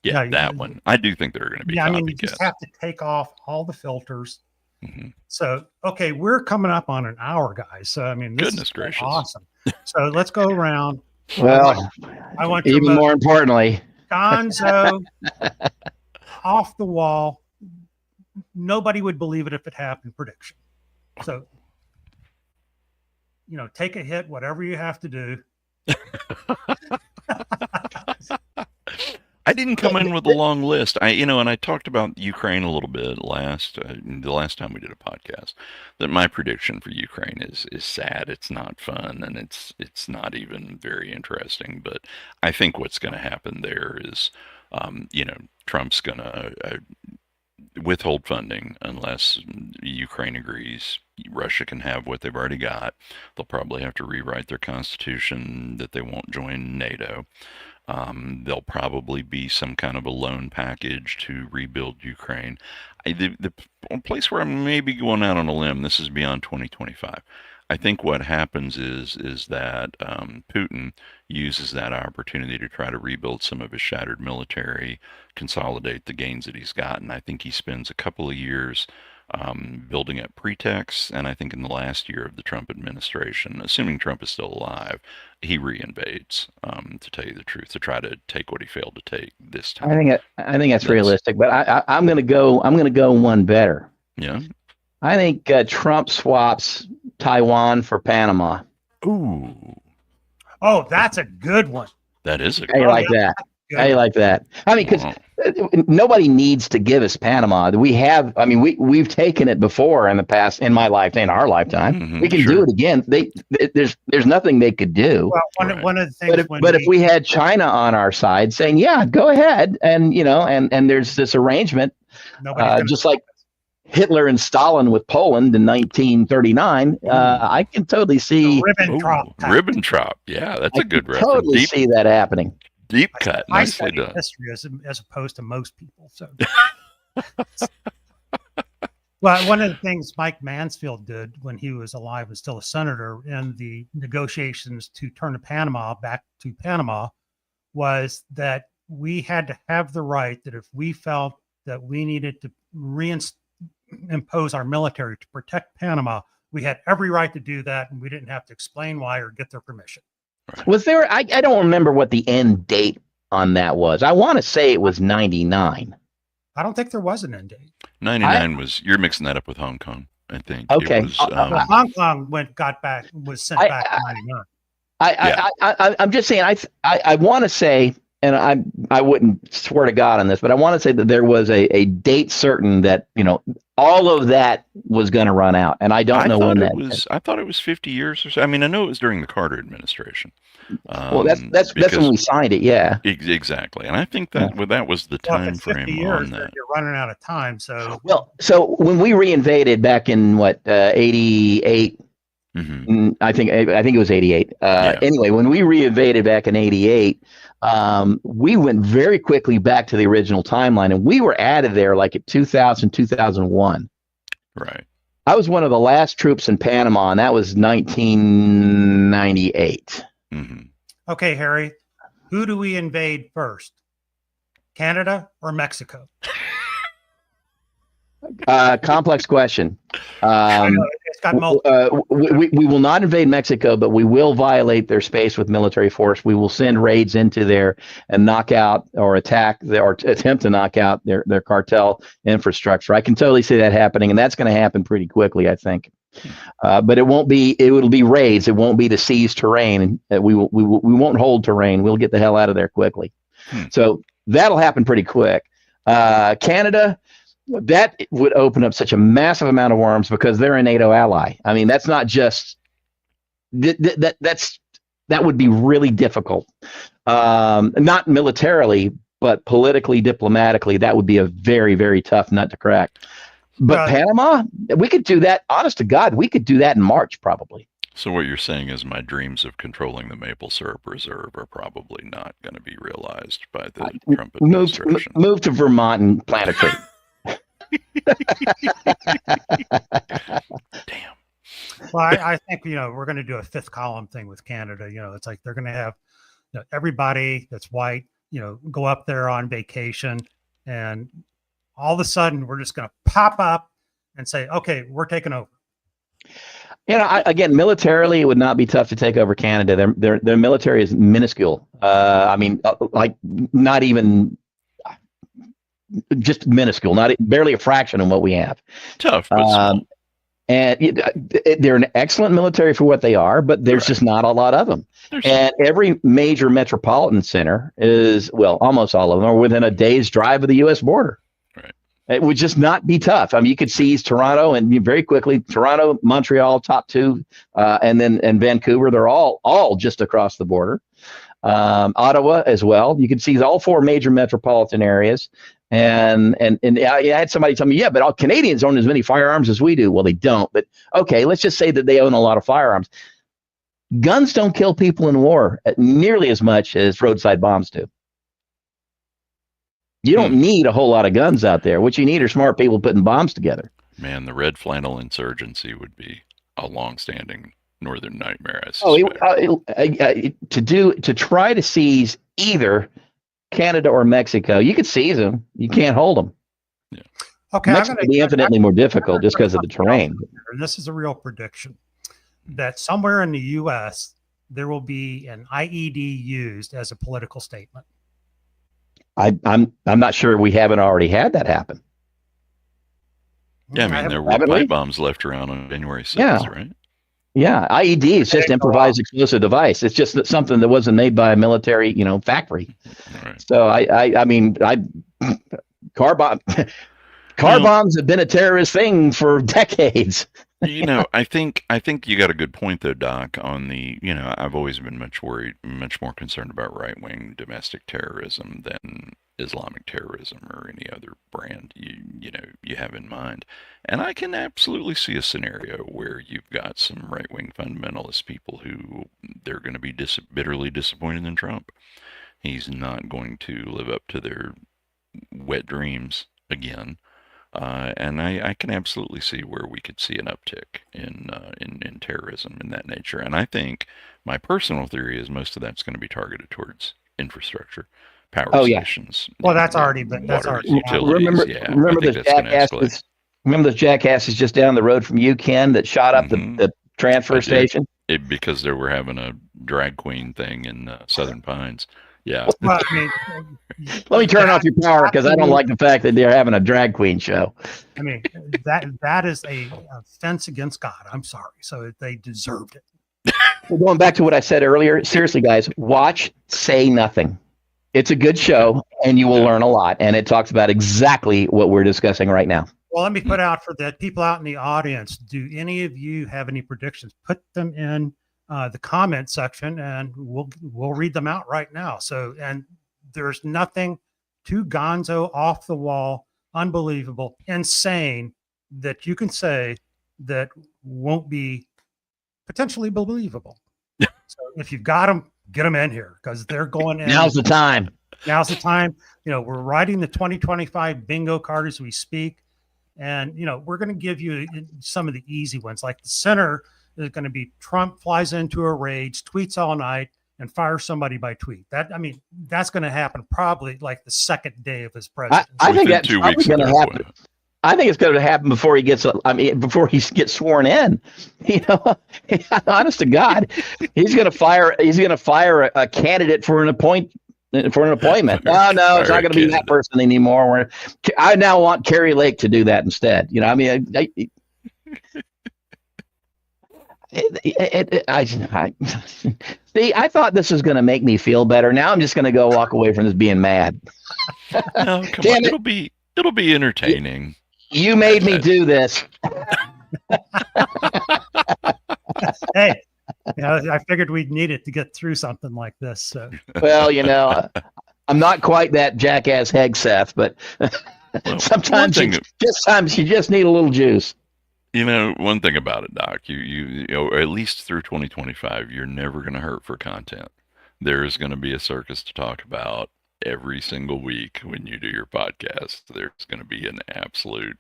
Yeah, that one. I do think there are going to be. Yeah, you just have to take off all the filters. Mm-hmm. So, okay, we're coming up on an hour, guys. So, this Goodness gracious, awesome. So let's go around. Well, I want even more importantly, Gonzo. Off the wall, nobody would believe it if it happened prediction. So, take a hit, whatever you have to do. I didn't come in with a long list. And I talked about Ukraine a little bit the last time we did a podcast, that my prediction for Ukraine is sad. It's not fun, and it's not even very interesting. But I think what's going to happen there is, Trump's going to withhold funding unless Ukraine agrees. Russia can have what they've already got. They'll probably have to rewrite their constitution that they won't join NATO. There'll probably be some kind of a loan package to rebuild Ukraine. The place where I may be going out on a limb, this is beyond 2025. I think what happens is that Putin uses that opportunity to try to rebuild some of his shattered military, consolidate the gains that he's gotten. I think he spends a couple of years building up pretexts, and I think in the last year of the Trump administration, assuming Trump is still alive, he reinvades, to tell you the truth, to try to take what he failed to take this time. I think that's realistic, but I'm going to go one better. Yeah. I think Trump swaps Taiwan for Panama. Ooh. Oh, that's a good one. That is a good one. I like that. I like that. Because nobody needs to give us Panama. We've taken it before in the past, in my lifetime, in our lifetime. Mm-hmm, we can do it again. There's nothing they could do. Well, one of the things. But if we had China on our side saying, "Yeah, go ahead," and there's this arrangement, just like Hitler and Stalin with Poland in 1939, I can totally see Ribbentrop. Yeah, that's a good reference. Totally see that happening. Deep cut. I study history as opposed to most people. So, well, one of the things Mike Mansfield did when he was alive and still a senator in the negotiations to turn Panama back to Panama was that we had to have the right that if we felt that we needed to reimpose our military to protect Panama, we had every right to do that, and we didn't have to explain why or get their permission. Was there? I don't remember what the end date on that was. I want to say it was 99. I don't think there was an end date. 99 was, you're mixing that up with Hong Kong, I think. Okay. It was, Hong Kong was sent back in 99. I'm just saying. I want to say, and I wouldn't swear to God on this, but I want to say that there was a date certain that all of that was going to run out, and I don't know when that was. I thought it was 50 years or so. I mean, I know it was during the Carter administration. Well, that's when we signed it, yeah. Exactly, and I think that that was the time frame on that. You're running out of time, so so when we reinvaded back in 88. Mm-hmm. I think it was 88. Anyway, when we reinvaded back in 88, we went very quickly back to the original timeline, and we were out of there like at 2000, 2001. Right. I was one of the last troops in Panama, and that was 1998. Mm-hmm. Okay, Harry, who do we invade first? Canada or Mexico? Complex question. It's got multiple. We will not invade Mexico, but we will violate their space with military force. We will send raids into there and knock out or attack or attempt to knock out their cartel infrastructure. I can totally see that happening, and that's going to happen pretty quickly, I think. But it won't be. It will be raids. It won't be to seize terrain. We won't hold terrain. We'll get the hell out of there quickly. So that'll happen pretty quick. Canada. That would open up such a massive amount of worms because they're a NATO ally. I mean, that's not just that would be really difficult. Not militarily, but politically, diplomatically, that would be a very, very tough nut to crack. But Panama, we could do that. Honest to God, we could do that in March, probably. So what you're saying is my dreams of controlling the maple syrup reserve are probably not going to be realized by the Trump administration. Move to Vermont and plant a tree. Damn. Well, I think we're going to do a fifth column thing with Canada. It's like they're going to have everybody that's white, go up there on vacation, and all of a sudden we're just going to pop up and say, "Okay, we're taking over." Again, militarily, it would not be tough to take over Canada. Their military is minuscule. I mean, like not even. Just minuscule, barely a fraction of what we have. Tough, but small. And they're an excellent military for what they are, but there's just not a lot of them. And every major metropolitan center is, well, almost all of them are within a day's drive of the U.S. border. Right. It would just not be tough. I mean, you could seize Toronto and very quickly, Toronto, Montreal, top two, and Vancouver. They're all just across the border. Ottawa as well. You could seize all four major metropolitan areas. And I had somebody tell me, yeah, but all Canadians own as many firearms as we do. Well, they don't. But okay, let's just say that they own a lot of firearms. Guns don't kill people in war nearly as much as roadside bombs do. You don't need a whole lot of guns out there. What you need are smart people putting bombs together. Man, the red flannel insurgency would be a long-standing northern nightmare. To try to seize either Canada or Mexico, you could seize them. You can't hold them. Yeah. Okay, Mexico would be infinitely more difficult just because of the terrain. And this is a real prediction that somewhere in the U.S. there will be an IED used as a political statement. I'm not sure we haven't already had that happen. Yeah, I mean there were pipe bombs left around on January 6th, right? Yeah, IED is just improvised explosive device. It's just something that wasn't made by a military, factory. Right. So I mean, car bombs have been a terrorist thing for decades. I think you got a good point though, Doc, on the, I've always been much more concerned about right-wing domestic terrorism than Islamic terrorism or any other brand you have in mind. And I can absolutely see a scenario where you've got some right-wing fundamentalist people who they're going to be bitterly disappointed in Trump. He's not going to live up to their wet dreams again. And I can absolutely see where we could see an uptick in terrorism in that nature. And I think my personal theory is most of that's going to be targeted towards infrastructure, power Oh yeah. stations. Well, You know, that's already, but that's water already happened. utilities. Yeah, I Remember think those that's going to escalate. jackasses? Remember those jackasses just down the road from you, Ken, that shot up Hmm. the I transfer did station? because they were having a drag queen thing in Southern Pines. Yeah. Well, I mean, Let me turn off your power because I don't absolute- like the fact that they're having a drag queen show. I mean, that is a offense against God. I'm sorry. So they deserved it. Well, going back to what I said earlier, seriously, guys, watch Say Nothing. It's a good show, and you will Yeah. learn a lot. And it talks about exactly what we're discussing right now. Well, let me put out for the people out in the audience. Do any of you have any predictions? Put them in the comment section, and we'll read them out right now. So, and there's nothing too gonzo, off the wall, unbelievable, insane that you can say that won't be potentially believable. So, if you've got them, get them in here because they're going in. Now's the time. Now's the time. You know, we're writing the 2025 bingo card as we speak. And, you know, we're going to give you some of the easy ones. Like the center is going to be Trump flies into a rage, tweets all night, and fires somebody by tweet. That, I mean, that's going to happen probably like the second day of his presidency. I think Within that's 2 probably weeks of going to their happen. appointment. I think it's going to happen before he gets. I mean, before he gets sworn in. You know, honest to God, he's going to fire. He's going to fire a candidate for an appointment. Oh no, it's not going to be that person anymore. I now want Kerry Lake to do that instead. You know, I mean, see, I thought this was going to make me feel better. Now I'm just going to go walk away from this being mad. No, come Damn on. it. It'll be entertaining. You made me do this. Hey, you know, I figured we'd need it to get through something like this. So. Well, you know, I'm not quite that jackass Hegseth, but Well, sometimes one thing- you just need a little juice. You know, one thing about it, Doc, you know, at least through 2025, you're never going to hurt for content. There is going to be a circus to talk about every single week when you do your podcast. There's going to be an absolute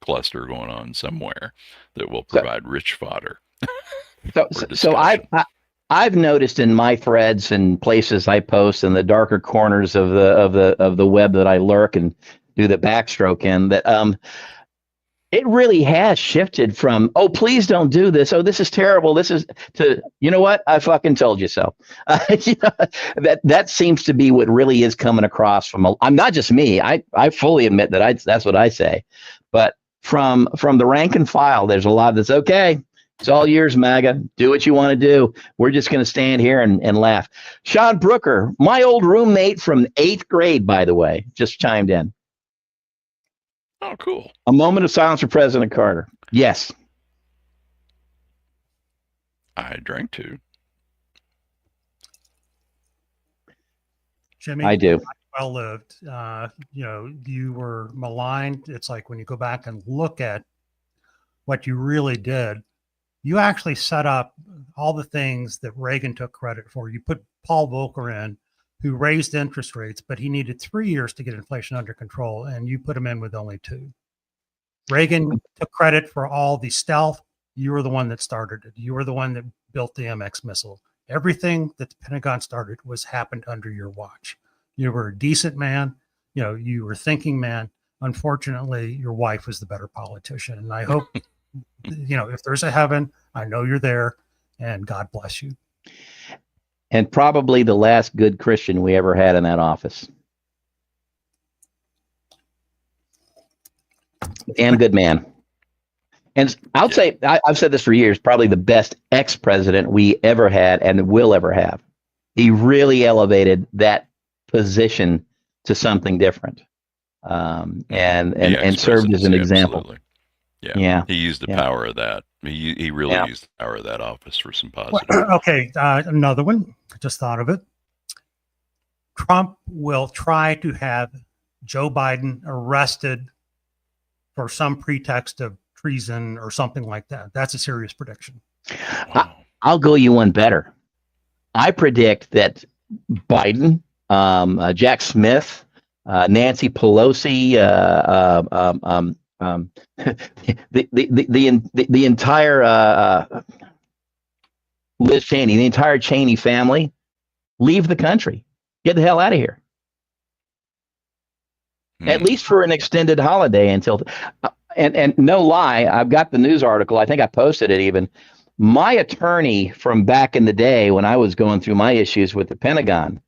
cluster going on somewhere that will provide rich fodder. So I've noticed in my threads and places I post in the darker corners of the web that I lurk and do the backstroke in that it really has shifted from, oh, please don't do this. Oh, this is terrible. This is to, you know what? I fucking told you so. You know, that seems to be what really is coming across from, I'm not just me. I fully admit that that's what I say, but from the rank and file, there's a lot that's okay. It's all yours, MAGA. Do what you want to do. We're just going to stand here and laugh. Sean Brooker, my old roommate from 8th grade, by the way, just chimed in. Oh, cool. A moment of silence for President Carter. Yes. I drank too. Jimmy, I do. well lived. You know, you were maligned. It's like when you go back and look at what you really did, you actually set up all the things that Reagan took credit for. You put Paul Volcker in, who raised interest rates, but he needed 3 years to get inflation under control, and you put him in with only 2. Reagan took credit for all the stealth. You were the one that started it. You were the one that built the MX missile. Everything that the Pentagon started happened under your watch. You were a decent man. You know, you were a thinking man. Unfortunately, your wife was the better politician. And I hope, you know, if there's a heaven, I know you're there, and God bless you. And probably the last good Christian we ever had in that office. And good man. And I'll say, I've said this for years, probably the best ex-president we ever had and will ever have. He really elevated that position to something different, and served as an example. Absolutely. Yeah. He used the power of that. He really used the power of that office for some positive. Okay, another one. I just thought of it. Trump will try to have Joe Biden arrested for some pretext of treason or something like that. That's a serious prediction. Wow. I'll go you one better. I predict that Biden, Jack Smith, Nancy Pelosi, the entire Liz Cheney, the entire Cheney family, leave the country. Get the hell out of here. at least for an extended holiday until. And no lie, I've got the news article. I think I posted it even. My attorney from back in the day when I was going through my issues with the Pentagon,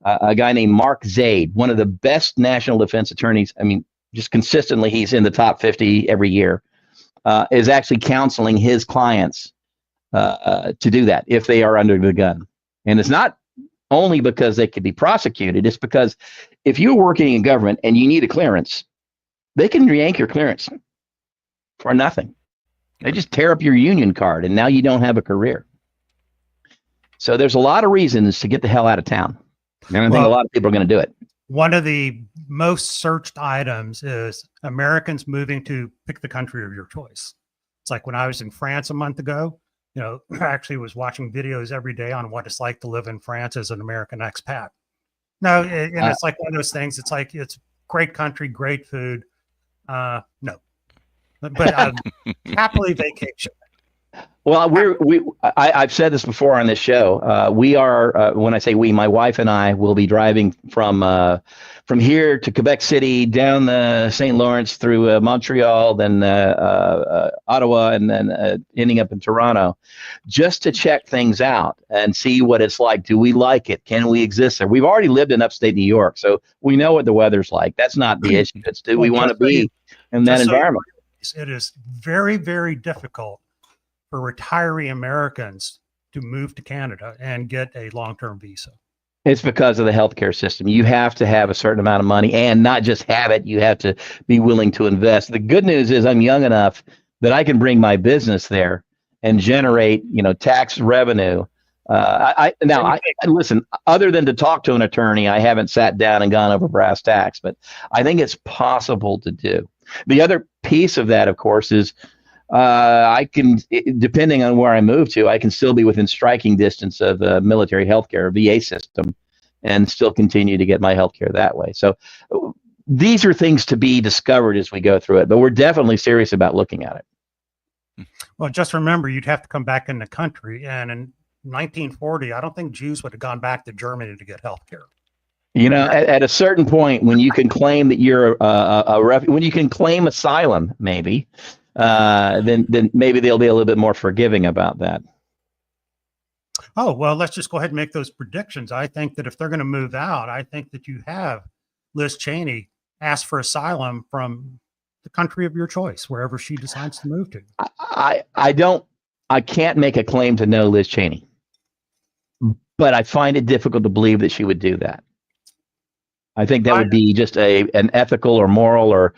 a guy named Mark Zaid, one of the best national defense attorneys. I mean, just consistently, he's in the top 50 every year, is actually counseling his clients to do that if they are under the gun. And it's not only because they could be prosecuted, it's because if you're working in government and you need a clearance, they can yank your clearance for nothing. They just tear up your union card and now you don't have a career. So there's a lot of reasons to get the hell out of town. And I think a lot of people are going to do it. One of the most searched items is Americans moving to pick the country of your choice. It's like when I was in France a month ago, I actually was watching videos every day on what it's like to live in France as an American expat. No, and it's like one of those things. It's like, it's great country, great food. No, but happily vacation. Well, I've said this before on this show. We are, when I say we, my wife and I will be driving from here to Quebec City, down the St. Lawrence through Montreal, then Ottawa, and then ending up in Toronto, just to check things out and see what it's like. Do we like it? Can we exist there? We've already lived in upstate New York, so we know what the weather's like. That's not the issue. It's do we want to be in that environment? It is very, very difficult for retiree Americans to move to Canada and get a long-term visa. It's because of the healthcare system. You have to have a certain amount of money, and not just have it, you have to be willing to invest. The good news is I'm young enough that I can bring my business there and generate, tax revenue. Listen, other than to talk to an attorney, I haven't sat down and gone over brass tacks, but I think it's possible to do. The other piece of that, of course, is I can, depending on where I move to, I can still be within striking distance of military healthcare, VA system, and still continue to get my healthcare that way. So these are things to be discovered as we go through it, but we're definitely serious about looking at it. Well, just remember, you'd have to come back in the country, and in 1940, I don't think Jews would have gone back to Germany to get healthcare. At a certain point, when you can claim that you're when you can claim asylum, maybe, then maybe they'll be a little bit more forgiving about that. Oh, well, let's just go ahead and make those predictions. I think that if they're going to move out, I think that you have Liz Cheney ask for asylum from the country of your choice, wherever she decides to move to. I can't make a claim to know Liz Cheney, but I find it difficult to believe that she would do that. I think that would be just an ethical or moral or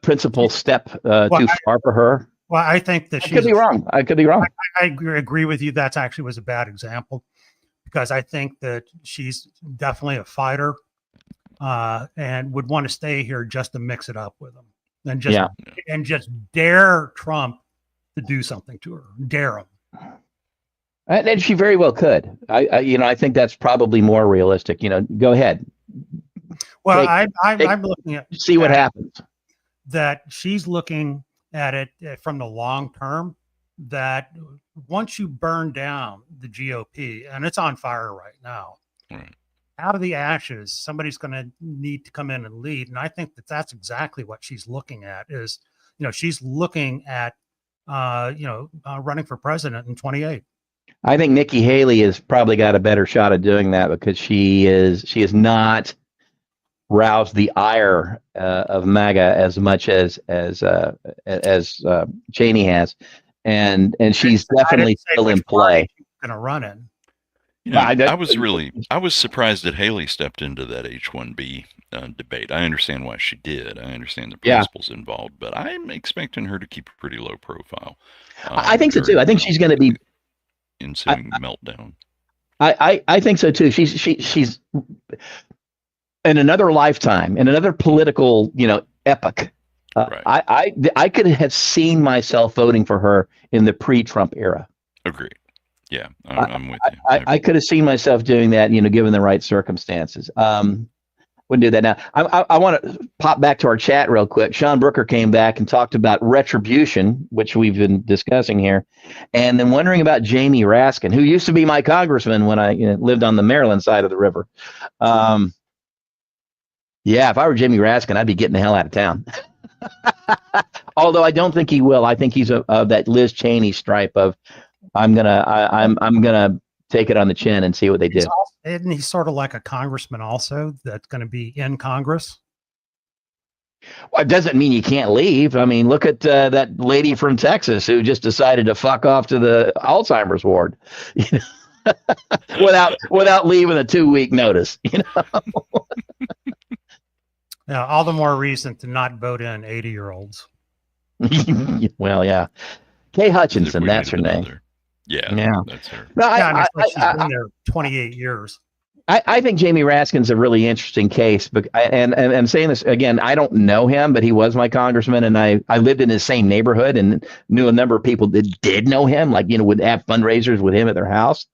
principal step too far for her. Well, I think that I could be wrong. I could be wrong. I agree with you. That actually was a bad example, because I think that she's definitely a fighter and would want to stay here just to mix it up with him and just dare Trump to do something to her. Dare him. And she very well could. I think that's probably more realistic. Go ahead. Well, I'm looking at see what happens. That she's looking at it from the long term. That once you burn down the GOP, and it's on fire right now, out of the ashes, somebody's going to need to come in and lead. And I think that that's exactly what she's looking at. Is she's looking at running for president in 2028. I think Nikki Haley has probably got a better shot at doing that, because she is not roused the ire of MAGA as much as Cheney has, and she's definitely still in play. Going to run it. I was surprised that Haley stepped into that H-1B debate. I understand why she did. I understand the principles involved, but I'm expecting her to keep a pretty low profile. I think so too. I think she's going to be ensuing meltdown. I think so too. She's in another lifetime, in another political, epoch. I could have seen myself voting for her in the pre-Trump era. Agreed. Yeah, I'm with you. I could have seen myself doing that, given the right circumstances. Wouldn't do that now. I want to pop back to our chat real quick. Sean Brooker came back and talked about retribution, which we've been discussing here, and then wondering about Jamie Raskin, who used to be my congressman when I lived on the Maryland side of the river. Yeah, if I were Jamie Raskin, I'd be getting the hell out of town. Although I don't think he will. I think he's of that Liz Cheney stripe of I'm gonna take it on the chin and see what they do. Isn't he sort of like a congressman also that's going to be in Congress? Well, it doesn't mean you can't leave. I mean, look at that lady from Texas who just decided to fuck off to the Alzheimer's ward, without leaving a 2-week notice. Yeah, all the more reason to not vote in 80-year-olds. Well, yeah. Kay Hutchinson, that's her name. Yeah, that's her. No, she's been there 28 years. I think Jamie Raskin's a really interesting case, but and I'm saying this again. I don't know him, but he was my congressman, and I lived in his same neighborhood and knew a number of people that did know him, like would have fundraisers with him at their house.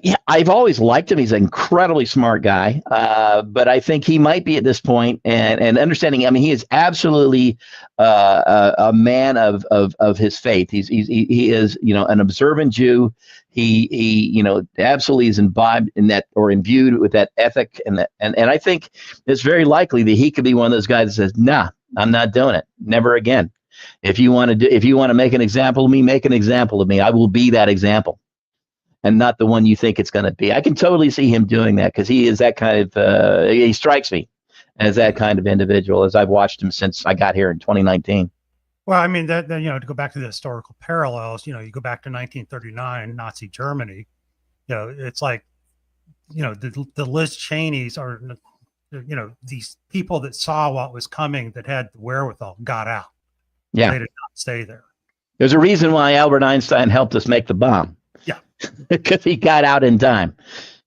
Yeah, I've always liked him. He's an incredibly smart guy, but I think he might be at this point and understanding. I mean, he is absolutely a man of his faith. He is an observant Jew. He absolutely is imbibed in that or imbued with that ethic and I think it's very likely that he could be one of those guys that says, "Nah, I'm not doing it. Never again. If you want to make an example of me, make an example of me. I will be that example." And not the one you think it's going to be. I can totally see him doing that because he is that kind of, he strikes me as that kind of individual as I've watched him since I got here in 2019. Well, I mean, to go back to the historical parallels, you go back to 1939, Nazi Germany, it's like, the Liz Cheneys are, these people that saw what was coming that had the wherewithal got out. Yeah. They did not stay there. There's a reason why Albert Einstein helped us make the bomb. Yeah. Because he got out in time.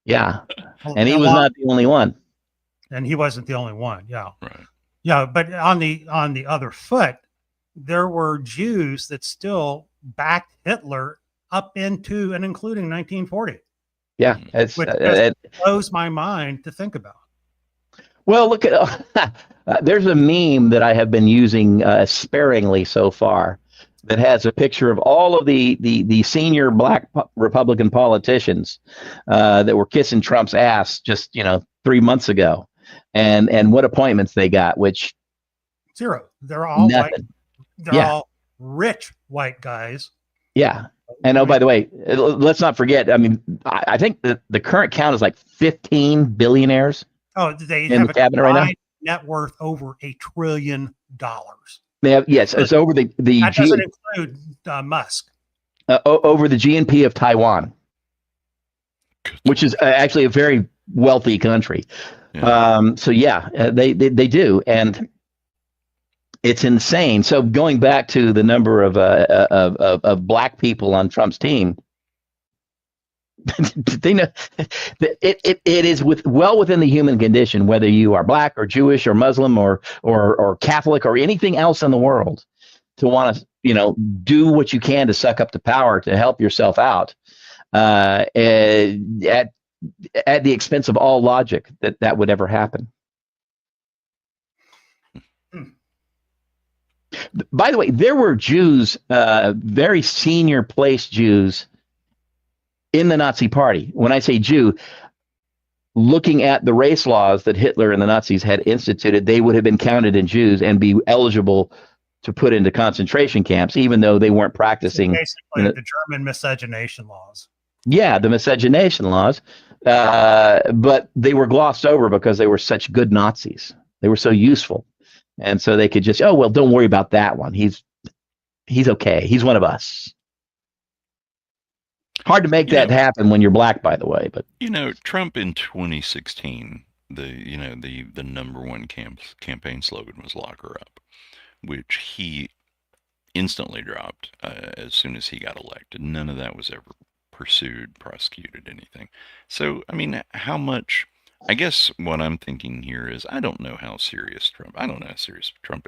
Yeah. And he was not the only one. And he wasn't the only one. Yeah. Right. Yeah. But on the other foot, there were Jews that still backed Hitler up into and including 1940. Yeah. Which blows my mind to think about. Well, look at there's a meme that I have been using sparingly so far that has a picture of all of the senior black Republican politicians that were kissing Trump's ass just 3 months ago, and what appointments they got, which zero. They're all nothing. White. They're all rich white guys. Yeah. And by the way, let's not forget. I mean, I think the current count is like 15 billionaires. Oh, they in have the cabinet right now. Net worth over $1 trillion. They have, yes, it's over the that doesn't include Musk. Over the GNP of Taiwan, which is actually a very wealthy country. Yeah. So yeah, they do, and it's insane. So going back to the number of black people on Trump's team, they know it is well within the human condition, whether you are black or Jewish or Muslim or Catholic or anything else in the world, to want to do what you can to suck up the power to help yourself out at the expense of all logic that would ever happen. By the way, there were Jews, very senior place Jews in the Nazi Party. When I say Jew, looking at the race laws that Hitler and the Nazis had instituted, they would have been counted in Jews and be eligible to put into concentration camps, even though they weren't practicing. So basically, the German miscegenation laws. Yeah, the miscegenation laws. But they were glossed over because they were such good Nazis. They were so useful. And so they could just, oh, well, don't worry about that one. He's okay. He's one of us. Hard to make that happen when you're black, by the way. But Trump in 2016, the number one campaign slogan was "Lock her up," which he instantly dropped as soon as he got elected. None of that was ever pursued, prosecuted, anything. So, I mean, how much? I guess what I'm thinking here is I don't know how serious Trump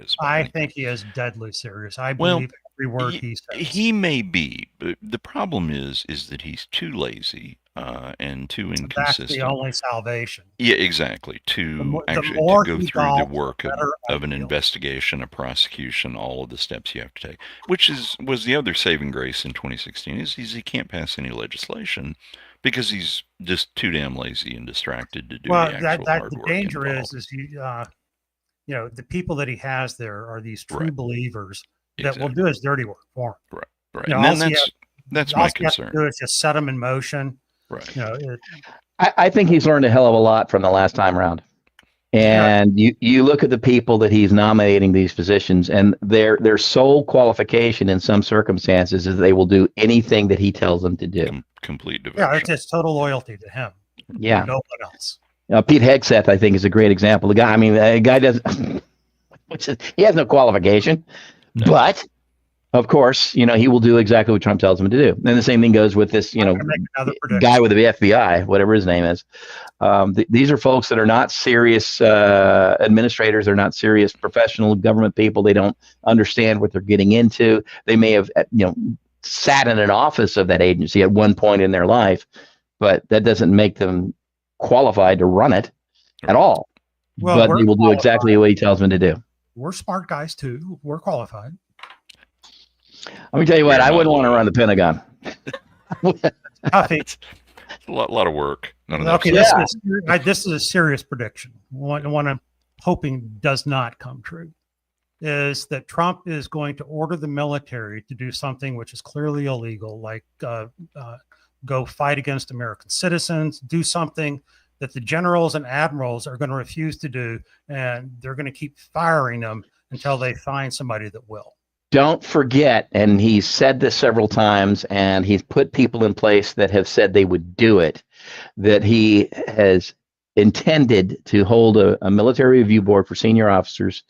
is. I think he is deadly serious. I believe every word he says. He may be, but the problem is that he's too lazy. and too So that's the inconsistent. only salvation. Yeah, exactly. The To more, the actually to more go he through the golfs, the work better I of an feel. investigation, a prosecution, all of the steps you have to take, which was the other saving grace in 2016 is he can't pass any legislation because he's just too damn lazy and distracted to do the Well, actual that hard the work danger involved. is you know, the people that he has there are these true Right. believers that will Exactly. do his dirty work for him. Right. Right. You know, And then that's all my you have to concern. do is just set them in motion. Right. You know, I think he's learned a hell of a lot from the last time around. yeah, And you look at the people that he's nominating these positions, and their sole qualification in some circumstances is they will do anything that he tells them to do. Complete yeah, devotion. it's just total loyalty to him. Yeah. No one else. Pete Hegseth, I think, is a great example. The guy, I mean, the guy doesn't, which is, he has no qualification, No. but of course, you know, he will do exactly what Trump tells him to do. And the same thing goes with this, you I'm know, gonna make another prediction. guy with the FBI, whatever his name is. These are folks that are not serious administrators. They're not serious professional government people. They don't understand what they're getting into. They may have, you know, sat in an office of that agency at one point in their life, but that doesn't make them qualified to run it at all. Well, But we're they will do qualified. exactly what he tells them to do. We're smart guys too. We're qualified. Let me tell you what, We're I not wouldn't want to loyal. run the Pentagon. Huffy. It's a lot of work. None of that Okay, stuff. this is a serious prediction. One I'm hoping does not come true is that Trump is going to order the military to do something which is clearly illegal, like go fight against American citizens, do something that the generals and admirals are going to refuse to do, and they're going to keep firing them until they find somebody that will. Don't forget, and he's said this several times, and he's put people in place that have said they would do it, that he has intended to hold a military review board for senior officers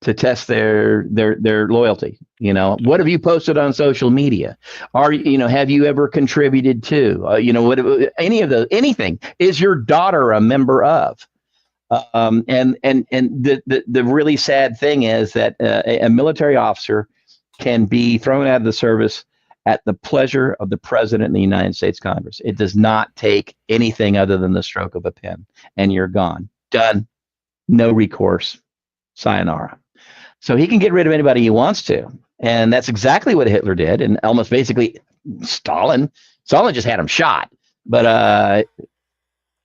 to test their loyalty. You know, what have you posted on social media? Have you ever contributed to, anything? Is your daughter a member of? And the really sad thing is that a military officer can be thrown out of the service at the pleasure of the president of the United States Congress. It does not take anything other than the stroke of a pen, and you're gone. Done. No recourse. Sayonara. So he can get rid of anybody he wants to. And that's exactly what Hitler did. And almost basically Stalin just had him shot. But,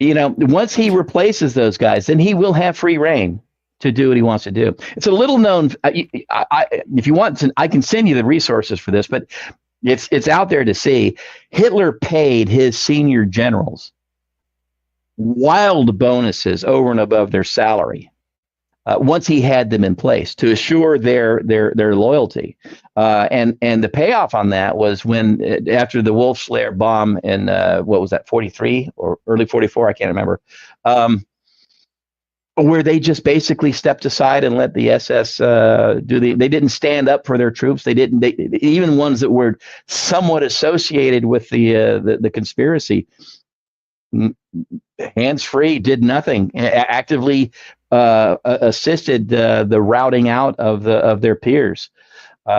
once he replaces those guys, then he will have free reign to do what he wants to do. It's a little known. If you want to, I can send you the resources for this, but it's out there to see. Hitler paid his senior generals wild bonuses over and above their salary once he had them in place to assure their loyalty. And the payoff on that was when after the Wolf's Lair bomb in what was that, 43 or early 44, I can't remember. Where they just basically stepped aside and let the SS they didn't stand up for their troops. They even ones that were somewhat associated with the conspiracy, hands free, did nothing, actively assisted the routing out of their peers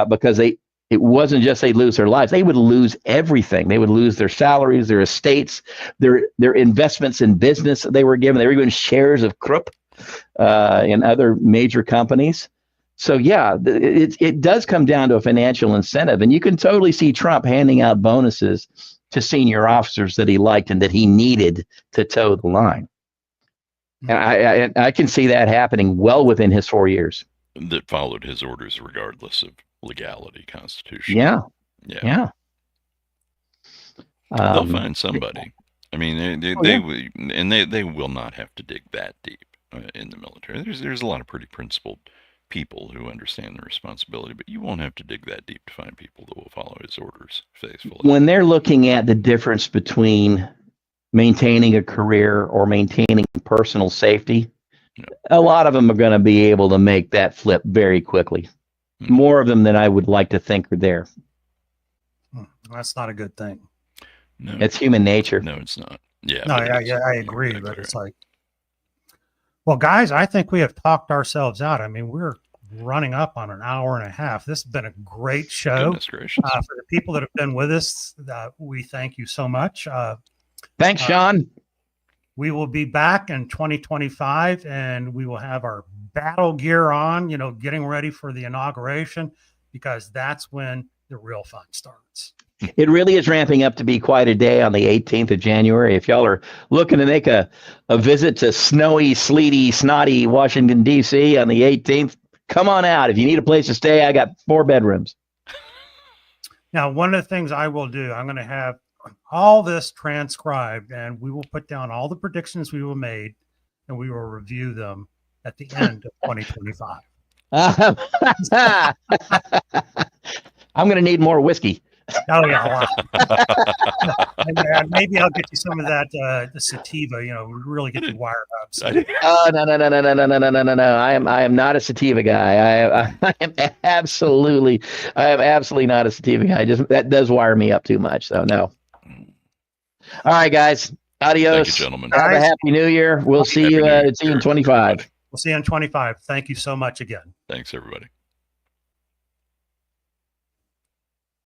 because it wasn't just they'd lose their lives, they would lose everything. They would lose their salaries, their estates, their investments in business that they were given. They were given shares of Krupp and other major companies. So yeah, it does come down to a financial incentive, and you can totally see Trump handing out bonuses to senior officers that he liked and that he needed to toe the line. And I can see that happening well within his 4 years. That followed his orders regardless of legality, constitution. Yeah. They'll find somebody. I mean, they will not have to dig that deep in the military. There's a lot of pretty principled people who understand the responsibility, but you won't have to dig that deep to find people that will follow his orders faithfully. When they're looking at the difference between maintaining a career or maintaining personal safety, a lot of them are going to be able to make that flip very quickly. More of them than I would like to think are there. That's not a good thing. No, it's human nature. No, it's not. Yeah. No, I agree. Exactly. But it's like, well, guys, I think we have talked ourselves out. I mean, we're running up on an hour and a half. This has been a great show. Goodness gracious. For the people that have been with us, we thank you so much. Thanks, Sean. We will be back in 2025 and we will have our battle gear on, getting ready for the inauguration, because that's when the real fun starts. It really is ramping up to be quite a day on the 18th of January. If y'all are looking to make a visit to snowy, sleety, snotty Washington, D.C. on the 18th, come on out. If you need a place to stay, I got 4 bedrooms. Now, one of the things I will do, I'm going to have all this transcribed, and we will put down all the predictions we will made, and we will review them at the end of 2025. I'm going to need more whiskey. Oh yeah, and maybe I'll get you some of that the sativa. Really get you wired up. So. Oh no! I am not a sativa guy. I am absolutely not a sativa guy. That does wire me up too much. So no. All right, guys. Adios. Thank you, gentlemen. Have a happy New Year. We'll see you in 25. We'll see you in 25. Thank you so much again. Thanks, everybody.